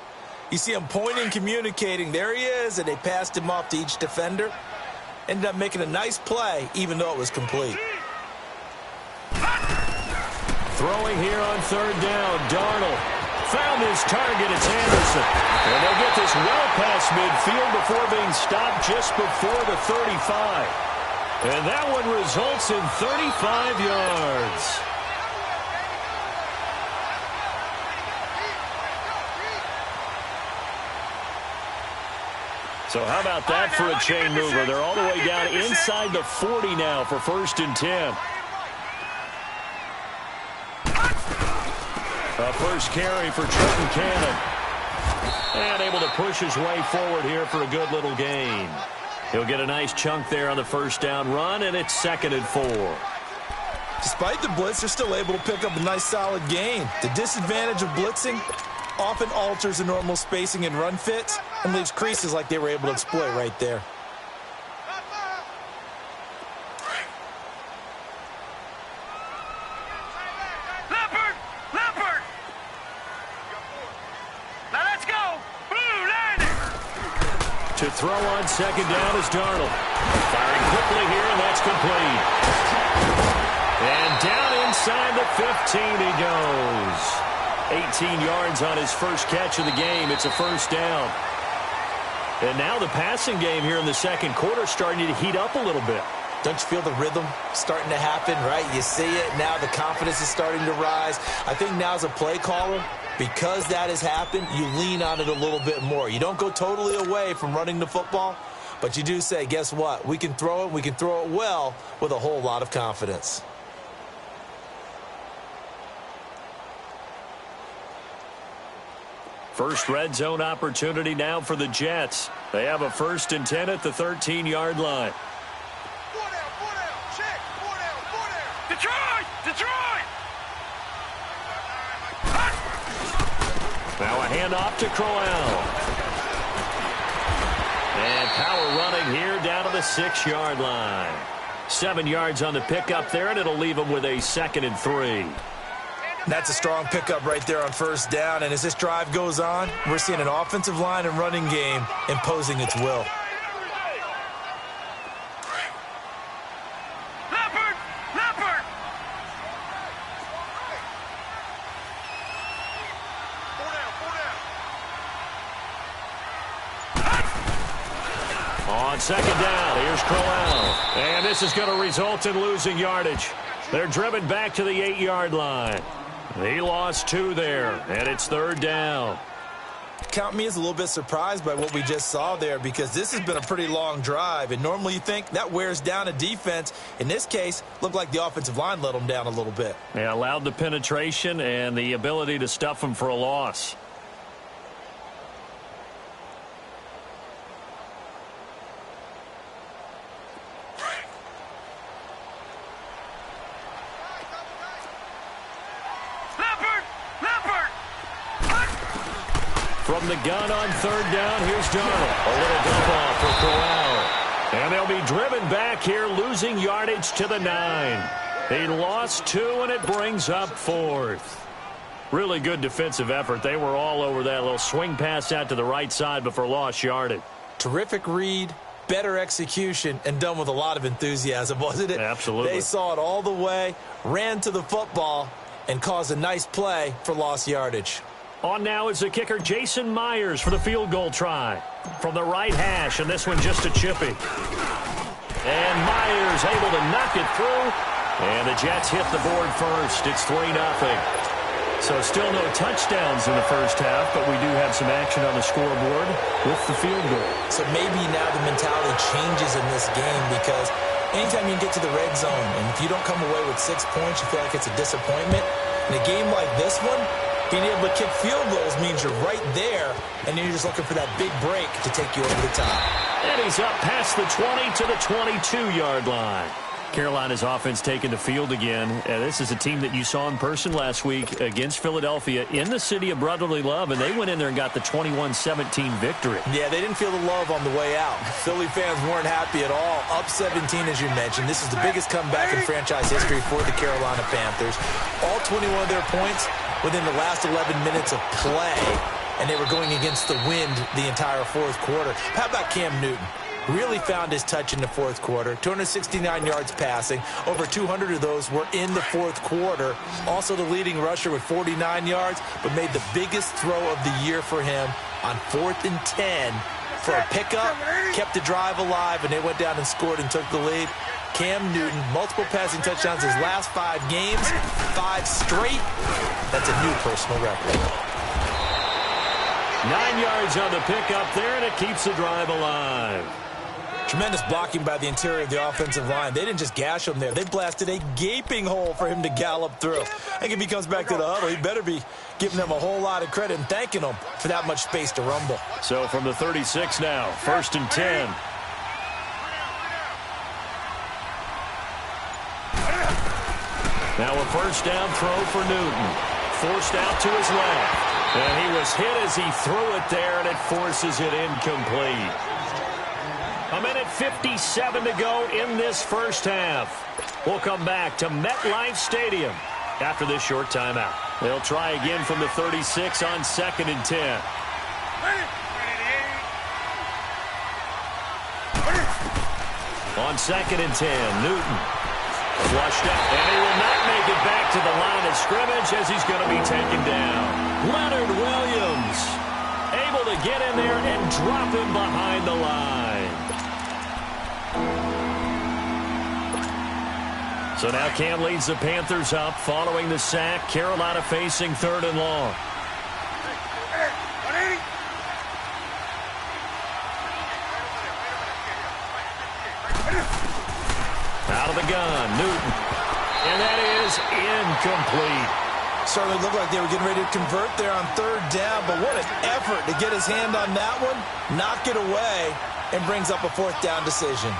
you see him pointing, communicating. There he is, and they passed him off to each defender. Ended up making a nice play, even though it was complete. Throwing here on third down, Darnold. Found his target, it's Anderson. And they'll get this well past midfield before being stopped just before the 35. And that one results in 35 yards. So how about that for a chain mover? They're all the way down inside the 40 now for 1st and 10. A first carry for Trenton Cannon. And able to push his way forward here for a good little gain. He'll get a nice chunk there on the first down run, and it's 2nd and 4. Despite the blitz, they're still able to pick up a nice solid gain. The disadvantage of blitzing often alters the normal spacing and run fits and leaves creases like they were able to exploit right there. To throw on 2nd down is Darnold. Firing quickly here, and that's complete. And down inside the 15 he goes. 18 yards on his first catch of the game. It's a first down. And now the passing game here in the second quarter starting to heat up a little bit. Don't you feel the rhythm starting to happen, right? You see it. Now the confidence is starting to rise. I think now as a play caller, because that has happened, you lean on it a little bit more. You don't go totally away from running the football, but you do say, guess what? We can throw it. We can throw it well with a whole lot of confidence. First red zone opportunity now for the Jets. They have a 1st and 10 at the 13-yard line. Detroit! Now a handoff to Crowell. And power running here down to the 6-yard line. 7 yards on the pickup there, and it'll leave them with a 2nd and 3. That's a strong pickup right there on first down. And as this drive goes on, we're seeing an offensive line and running game imposing its will. On 2nd down, here's Crowell. And this is going to result in losing yardage. They're driven back to the 8-yard line. He lost 2 there, and it's 3rd down. Count me as a little bit surprised by what we just saw there, because this has been a pretty long drive, and normally you think that wears down a defense. In this case, looked like the offensive line let them down a little bit. They allowed the penetration and the ability to stuff them for a loss. From the gun on 3rd down, here's Darnold. A little dump off for Crowell. And they'll be driven back here, losing yardage to the 9. He lost 2, and it brings up 4th. Really good defensive effort. They were all over that little swing pass out to the right side before lost yardage. Terrific read, better execution, and done with a lot of enthusiasm, wasn't it? Absolutely. They saw it all the way, ran to the football, and caused a nice play for lost yardage. On now is the kicker, Jason Myers, for the field goal try. From the right hash, and this one just a chippy. And Myers able to knock it through. And the Jets hit the board first. It's 3-0. So still no touchdowns in the first half, but we do have some action on the scoreboard with the field goal. So maybe now the mentality changes in this game, because anytime you get to the red zone, and if you don't come away with 6 points, you feel like it's a disappointment. In a game like this one, being able to kick field goals means you're right there, and then you're just looking for that big break to take you over the top. And he's up past the 20 to the 22-yard line. Carolina's offense taking the field again. This is a team that you saw in person last week against Philadelphia in the city of brotherly love, and they went in there and got the 21-17 victory. Yeah, they didn't feel the love on the way out. Philly fans weren't happy at all. Up 17, as you mentioned. This is the biggest comeback in franchise history for the Carolina Panthers. All 21 of their points within the last 11 minutes of play, and they were going against the wind the entire fourth quarter. How about Cam Newton? really found his touch in the fourth quarter. 269 yards passing. Over 200 of those were in the fourth quarter. Also the leading rusher with 49 yards, but made the biggest throw of the year for him on 4th and 10 for a pickup, kept the drive alive, and they went down and scored and took the lead. Cam Newton, multiple passing touchdowns his last 5 games, 5 straight. That's a new personal record. 9 yards on the pickup there, and it keeps the drive alive. Tremendous blocking by the interior of the offensive line. They didn't just gash him there. They blasted a gaping hole for him to gallop through. I think if he comes back to the huddle, he better be giving them a whole lot of credit and thanking them for that much space to rumble. So from the 36 now, 1st and 10. Now a first down throw for Newton. Forced out to his left. And he was hit as he threw it there, and it forces it incomplete. 1:57 to go in this first half. We'll come back to MetLife Stadium after this short timeout. They'll try again from the 36 on 2nd and 10. On 2nd and 10, Newton flushed up, and he will not make it back to the line of scrimmage as he's going to be taken down. Leonard Williams able to get in there and drop him behind the line. So now Cam leads the Panthers up following the sack. Carolina facing 3rd and long. Out of the gun, Newton. And that is incomplete. Certainly looked like they were getting ready to convert there on 3rd down, but what an effort to get his hand on that one, knock it away, and brings up a 4th down decision.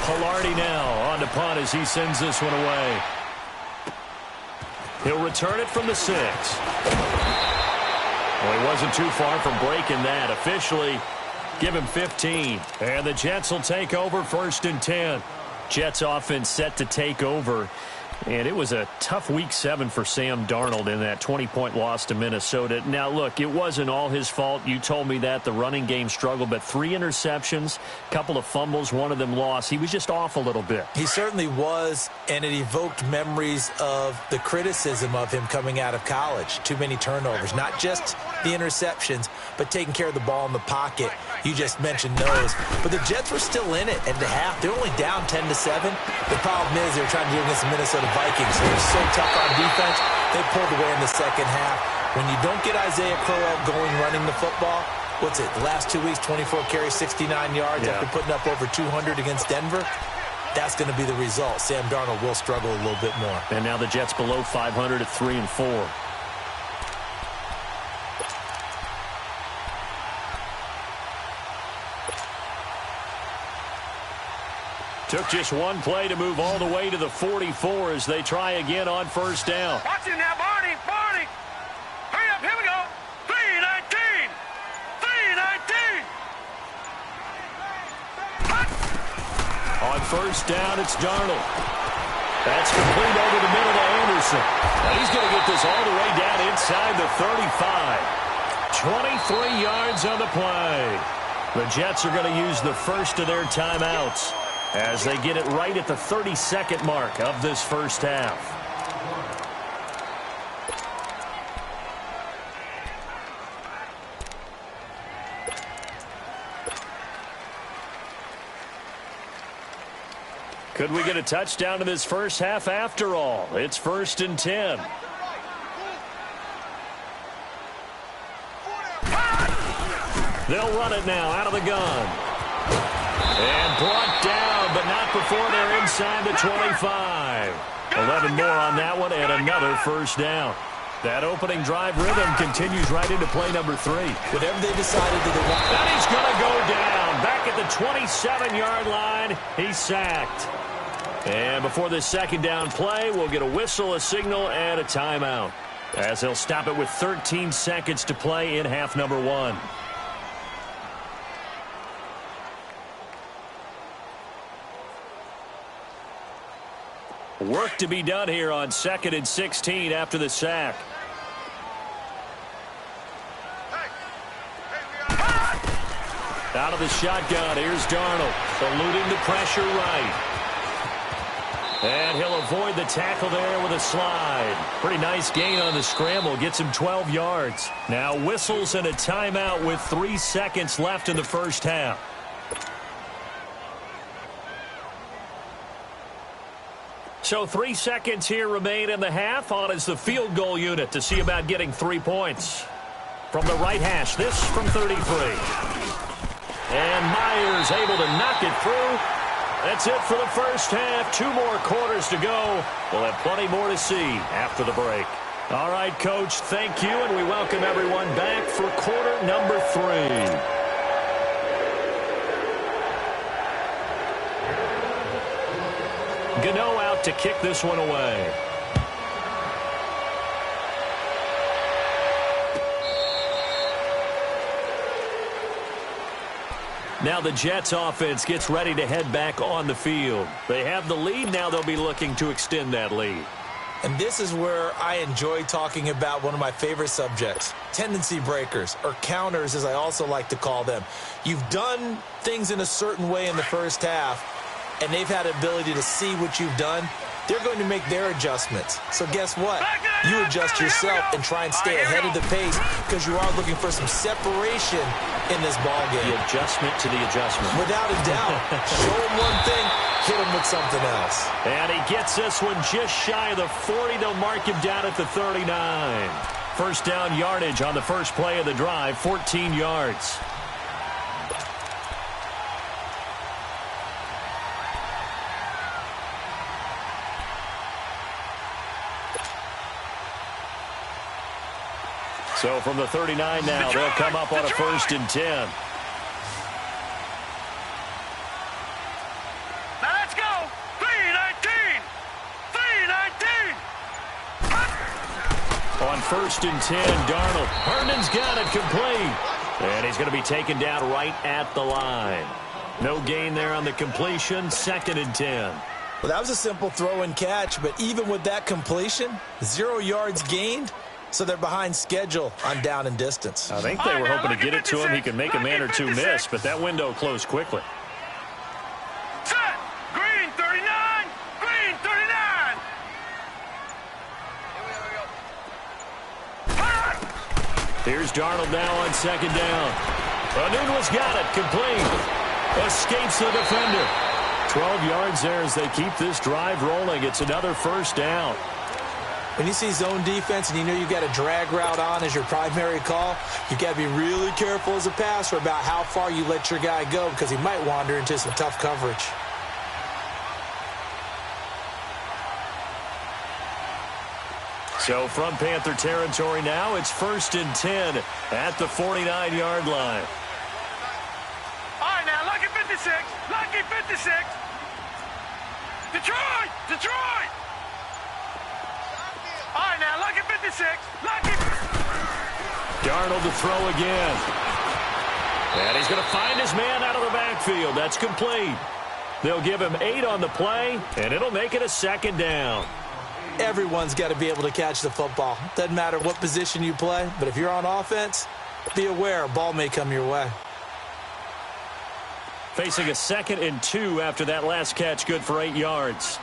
Pilardi now on to punt as he sends this one away. He'll return it from the 6. Well, he wasn't too far from breaking that. Officially, give him 15. And the Jets will take over 1st and 10. Jets offense set to take over. And it was a tough week 7 for Sam Darnold in that 20-point loss to Minnesota. Now, look, it wasn't all his fault. You told me that. The running game struggled, but 3 interceptions, couple of fumbles, one of them lost. He was just off a little bit. He certainly was, and it evoked memories of the criticism of him coming out of college. Too many turnovers, not just the interceptions, but taking care of the ball in the pocket. You just mentioned those. But the Jets were still in it at the half. They're only down 10-7. The problem is they're trying to do against the Minnesota Vikings, who are so tough on defense. They pulled away in the second half. When you don't get Isaiah Crowell going running the football, what's it, the last 2 weeks, 24 carries, 69 yards after putting up over 200 against Denver? That's going to be the result. Sam Darnold will struggle a little bit more. And now the Jets below 500 at 3-4. Took just one play to move all the way to the 44 as they try again on 1st down. Watch it now, Barney. Barney. Hurry up. Here we go. 3-19. 3-19. On 1st down, it's Darnold. That's complete over the middle to Anderson. And he's going to get this all the way down inside the 35. 23 yards on the play. The Jets are going to use the first of their timeouts as they get it right at the 32nd mark of this first half. Could we get a touchdown in this first half after all? It's 1st and 10. They'll run it now out of the gun. And brought down, but not before they're inside the 25. 11 more on that one, and another first down. That opening drive rhythm continues right into play number 3. Whatever they decided that they want. And he's going to go down. Back at the 27-yard line, he's sacked. And before this 2nd down play, we'll get a whistle, a signal, and a timeout, as they'll stop it with 13 seconds to play in half number 1. Work to be done here on 2nd and 16 after the sack. Out of the shotgun, here's Darnold, eluding the pressure right. And he'll avoid the tackle there with a slide. Pretty nice gain on the scramble, gets him 12 yards. Now whistles and a timeout with 3 seconds left in the first half. So 3 seconds here remain in the half. On is the field goal unit to see about getting 3 points. From the right hash, this from 33. And Myers able to knock it through. That's it for the first half. 2 more quarters to go. We'll have plenty more to see after the break. All right, Coach, thank you, and we welcome everyone back for quarter number 3. Gano out to kick this one away. Now the Jets offense gets ready to head back on the field. They have the lead. Now they'll be looking to extend that lead. And this is where I enjoy talking about one of my favorite subjects, tendency breakers, or counters as I also like to call them. You've done things in a certain way in the first half, and they've had the ability to see what you've done. They're going to make their adjustments. So guess what? You adjust yourself and try and stay ahead of the pace because you are looking for some separation in this ball game. The adjustment to the adjustment. Without a doubt. Show them one thing, hit them with something else. And he gets this one just shy of the 40. They'll mark him down at the 39. First down yardage on the first play of the drive, 14 yards. So from the 39 now, they'll come up on a 1st and 10. Now let's go. 3-19. 3-19. On 1st and 10, Darnold. Herndon's got it complete. And he's going to be taken down right at the line. No gain there on the completion. 2nd and 10. Well, that was a simple throw and catch, but even with that completion, 0 yards gained. So they're behind schedule on down and distance. I think they were hoping to get it to him. He could make a man or two miss, but that window closed quickly. Set. Green 39. Green 39. Here's Darnold now on 2nd down. Anunwa's got it. Complete. Escapes the defender. 12 yards there as they keep this drive rolling. It's another 1st down. When you see zone defense and you know you got a drag route on as your primary call, you got to be really careful as a passer about how far you let your guy go because he might wander into some tough coverage. So from Panther territory now, it's 1st and 10 at the 49-yard line. All right, now, lucky 56. Lucky 56. Detroit. Detroit. All right, now, lucky 56. Lucky. Darnold to throw again. And he's going to find his man out of the backfield. That's complete. They'll give him 8 on the play, and it'll make it a 2nd down. Everyone's got to be able to catch the football. Doesn't matter what position you play, but if you're on offense, be aware a ball may come your way. Facing a 2nd and 2 after that last catch, good for 8 yards.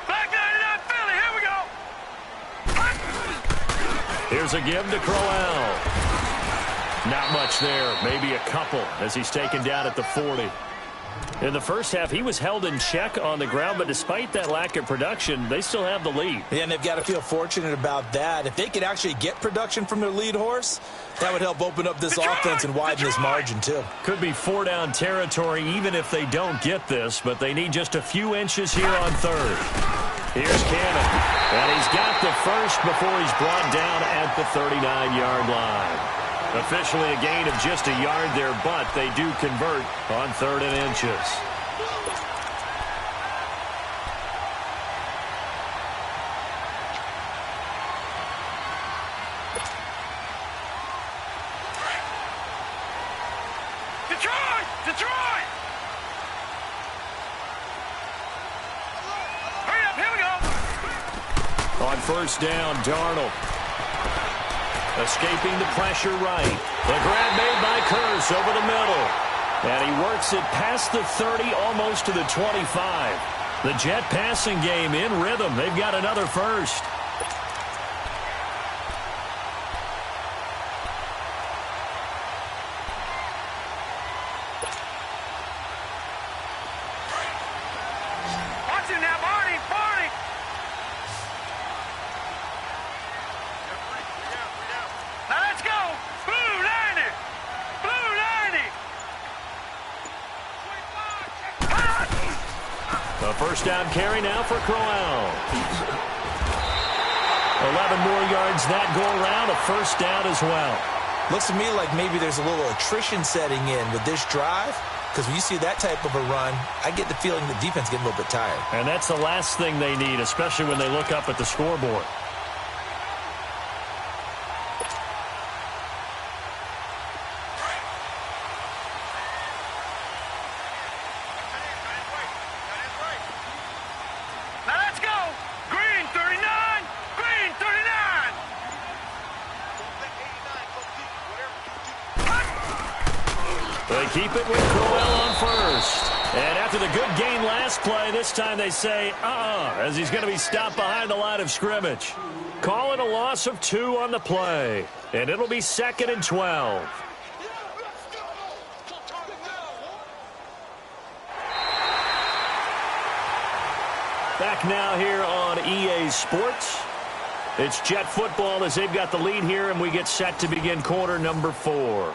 Back 99 Philly, here we go. Here's a give to Crowell. Not much there, maybe a couple as he's taken down at the 40. In the first half, he was held in check on the ground, but despite that lack of production, they still have the lead. Yeah, and they've got to feel fortunate about that. If they could actually get production from their lead horse, that would help open up this offense and widen this margin, too. Could be 4-down territory even if they don't get this, but they need just a few inches here on 3rd. Here's Cannon, and he's got the first before he's brought down at the 39-yard line. Officially a gain of just a yard there, but they do convert on 3rd and inches. Detroit! Detroit! Hurry up, here we go. On 1st down, Darnold. Escaping the pressure right. The grab made by Kearse over the middle. And he works it past the 30, almost to the 25. The Jet passing game in rhythm. They've got another first. Watch it now, Barney! Barney! Now let's go! Blue 90! Blue 90! A first down carry now for Crowell. 11 more yards that go around, a first down as well. Looks to me like maybe there's a little attrition setting in with this drive, because when you see that type of a run, I get the feeling the defense getting a little bit tired. And that's the last thing they need, especially when they look up at the scoreboard. Now let's go! Green 39! Green 39! They keep it with Crowell on first. And after the good gain last play, this time they say, as he's going to be stopped behind the line of scrimmage. Call it a loss of 2 on the play. And it'll be 2nd and 12. Back now here on EA Sports. It's Jet football as they've got the lead here, and we get set to begin quarter number 4.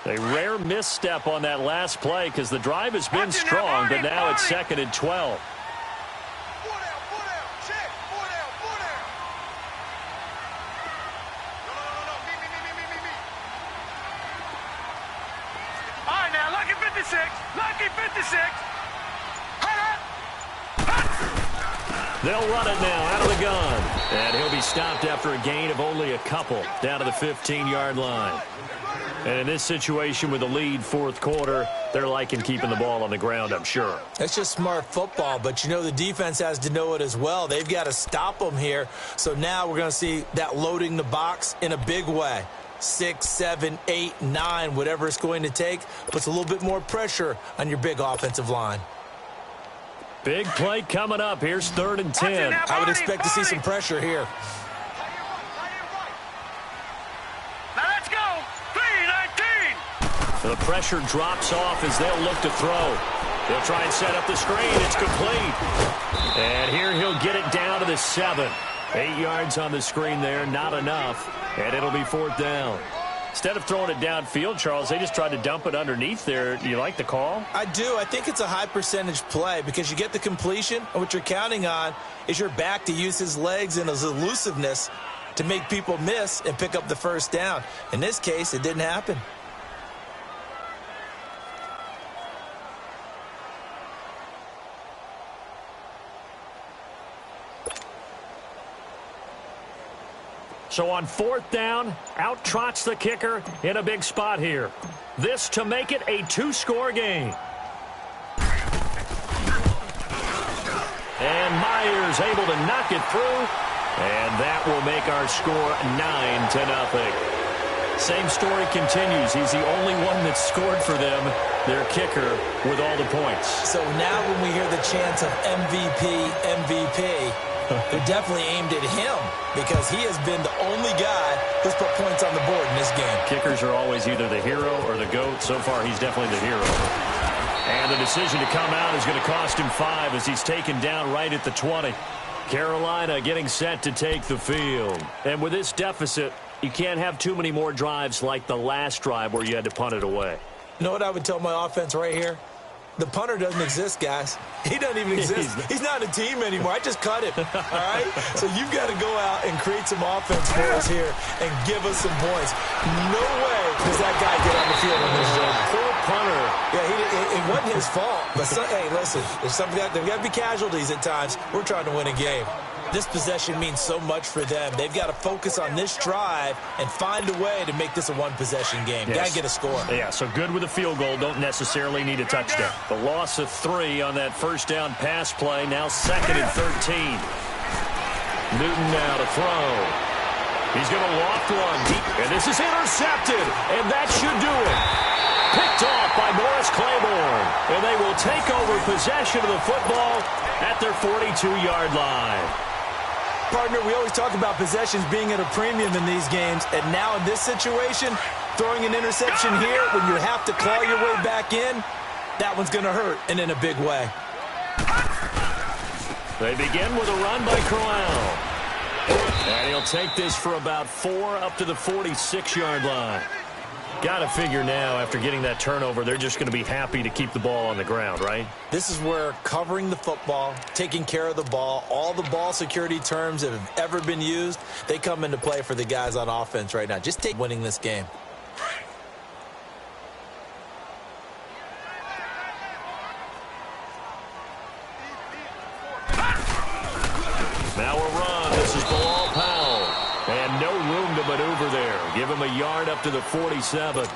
A rare misstep on that last play because the drive has been strong, but now it's 2nd and 12. All right, now, lucky 56. Lucky 56. They'll run it now out of the gun. And he'll be stopped after a gain of only a couple down to the 15-yard line. And in this situation with the lead fourth quarter, they're liking keeping the ball on the ground, I'm sure. That's just smart football, but you know the defense has to know it as well. They've got to stop them here. So now we're going to see that loading the box in a big way. 6, 7, 8, 9, whatever it's going to take, puts a little bit more pressure on your big offensive line. Big play coming up. Here's 3rd and 10. I would expect to see some pressure here. Now let's go. 3-19. The pressure drops off as they'll look to throw. They'll try and set up the screen. It's complete. And here he'll get it down to the 7. 8 yards on the screen there, not enough. And it'll be 4th down. Instead of throwing it downfield, Charles, they just tried to dump it underneath there. Do you like the call? I do. I think it's a high percentage play because you get the completion, and what you're counting on is your back to use his legs and his elusiveness to make people miss and pick up the first down. In this case, it didn't happen. So on 4th down, out trots the kicker in a big spot here. This to make it a 2-score game. And Myers able to knock it through. And that will make our score 9-0. Same story continues. He's the only one that scored for them, their kicker, with all the points. So now when we hear the chants of MVP, they're definitely aimed at him because he has been the only guy who's put points on the board in this game. Kickers are always either the hero or the GOAT. So far, he's definitely the hero. And the decision to come out is going to cost him 5 as he's taken down right at the 20. Carolina getting set to take the field. And with this deficit, you can't have too many more drives like the last drive where you had to punt it away. You know what I would tell my offense right here? The punter doesn't exist, guys. He doesn't even exist. He's not a team anymore. I just cut him, all right? So you've got to go out and create some offense for us here and give us some points. No way does that guy get on the field on this drive. Poor punter. Yeah, it wasn't his fault. But, hey, listen, there's got to be casualties at times. We're trying to win a game. This possession means so much for them. They've got to focus on this drive and find a way to make this a one-possession game. Yes. Got to get a score. Yeah, so good with a field goal. Don't necessarily need a touchdown. The loss of 3 on that first down pass play. Now 2nd and 13. Newton now to throw. He's going to loft one deep, and this is intercepted, and that should do it. Picked off by Morris Claiborne, and they will take over possession of the football at their 42-yard line. Partner, we always talk about possessions being at a premium in these games, and now in this situation, throwing an interception here when you have to claw your way back in, that one's going to hurt, and in a big way. They begin with a run by Crowell. And he'll take this for about 4 up to the 46-yard line. Got to figure now, after getting that turnover, they're just going to be happy to keep the ball on the ground, right? This is where covering the football, taking care of the ball, all the ball security terms that have ever been used, they come into play for the guys on offense right now. Just take winning this game. Now a run. This is Bilal Powell. And no room to maneuver there. Give him a yard up to the 47.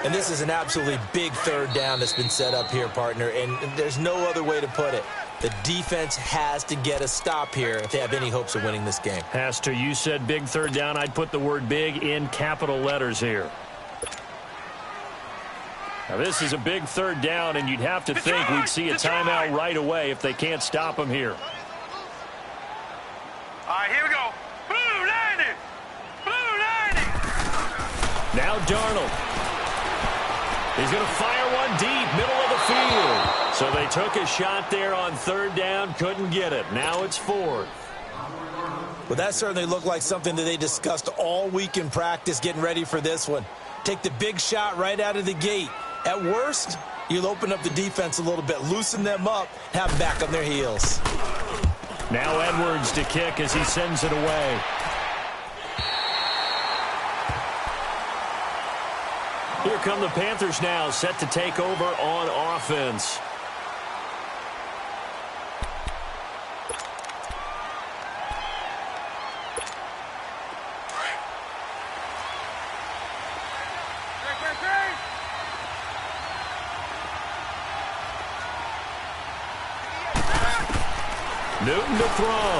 And this is an absolutely big third down that's been set up here, partner, and there's no other way to put it. The defense has to get a stop here if they have any hopes of winning this game. Has to. You said big third down. I'd put the word big in capital letters here. Now, this is a big third down, and you'd have to think we'd see a timeout right away if they can't stop him here. All right, here we go. Blue 90. Blue 90. Now Darnold. He's going to fire one deep, middle of the field. So they took a shot there on third down, couldn't get it. Now it's 4th. Well, that certainly looked like something that they discussed all week in practice getting ready for this one. Take the big shot right out of the gate. At worst, you'll open up the defense a little bit, loosen them up, have them back on their heels. Now Edwards to kick as he sends it away. Here come the Panthers now, set to take over on offense. Newton to throw.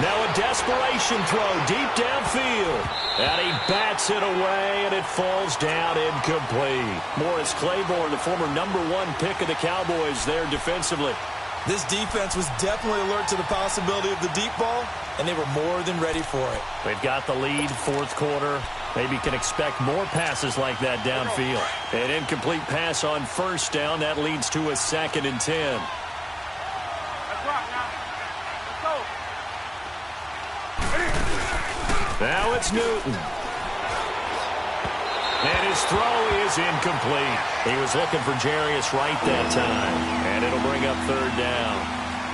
Now a desperation throw deep downfield. And he bats it away, and it falls down incomplete. Morris Claiborne, the former #1 pick of the Cowboys there defensively. This defense was definitely alert to the possibility of the deep ball, and they were more than ready for it. They've got the lead, 4th quarter. Maybe can expect more passes like that downfield. An incomplete pass on first down. That leads to a 2nd and 10. Now it's Newton. And his throw is incomplete. He was looking for Jarius Wright that time. And it'll bring up 3rd down.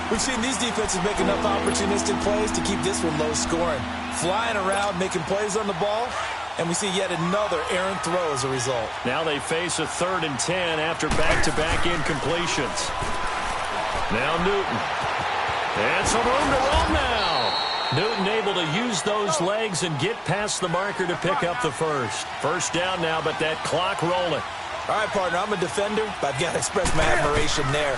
We've seen these defenses make enough opportunistic plays to keep this one low scoring. Flying around, making plays on the ball. And we see yet another errant throw as a result. Now they face a 3rd and 10 after back-to-back incompletions. Now Newton. And some room to run now. Newton able to use those legs and get past the marker to pick up the first. First down now, but that clock rolling. All right, partner, I'm a defender, but I've got to express my admiration there.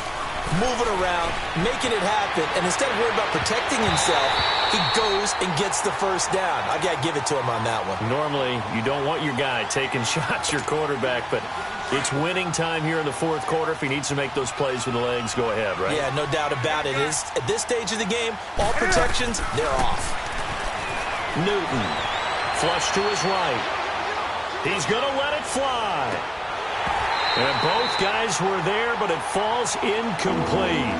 Moving around, making it happen, and instead of worrying about protecting himself, he goes and gets the first down. I've got to give it to him on that one. Normally, you don't want your guy taking shots, your quarterback, but it's winning time here in the 4th quarter. If he needs to make those plays with the legs, go ahead, right? Yeah, no doubt about it. At this stage of the game, all protections, they're off. Newton, flush to his right. He's going to let it fly. And both guys were there, but it falls incomplete.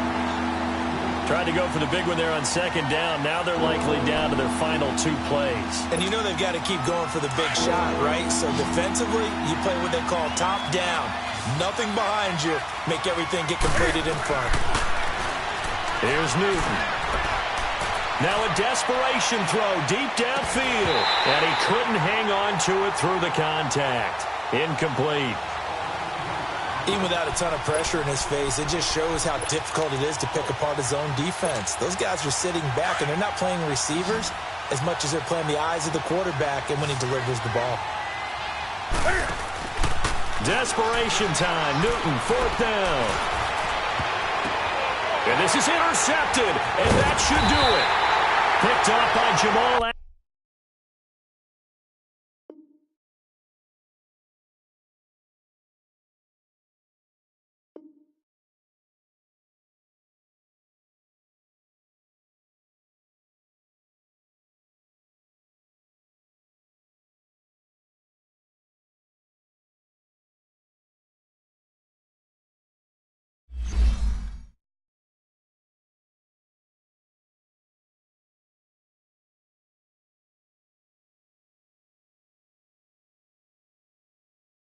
Tried to go for the big one there on 2nd down. Now they're likely down to their final 2 plays. And you know they've got to keep going for the big shot, right? So defensively, you play what they call top down. Nothing behind you. Make everything get completed in front. Here's Newton. Now a desperation throw deep downfield. And he couldn't hang on to it through the contact. Incomplete. Even without a ton of pressure in his face, it just shows how difficult it is to pick apart his own defense. Those guys are sitting back, and they're not playing receivers as much as they're playing the eyes of the quarterback and when he delivers the ball. Desperation time. Newton, 4th down. And this is intercepted, and that should do it. Picked up by Jamal.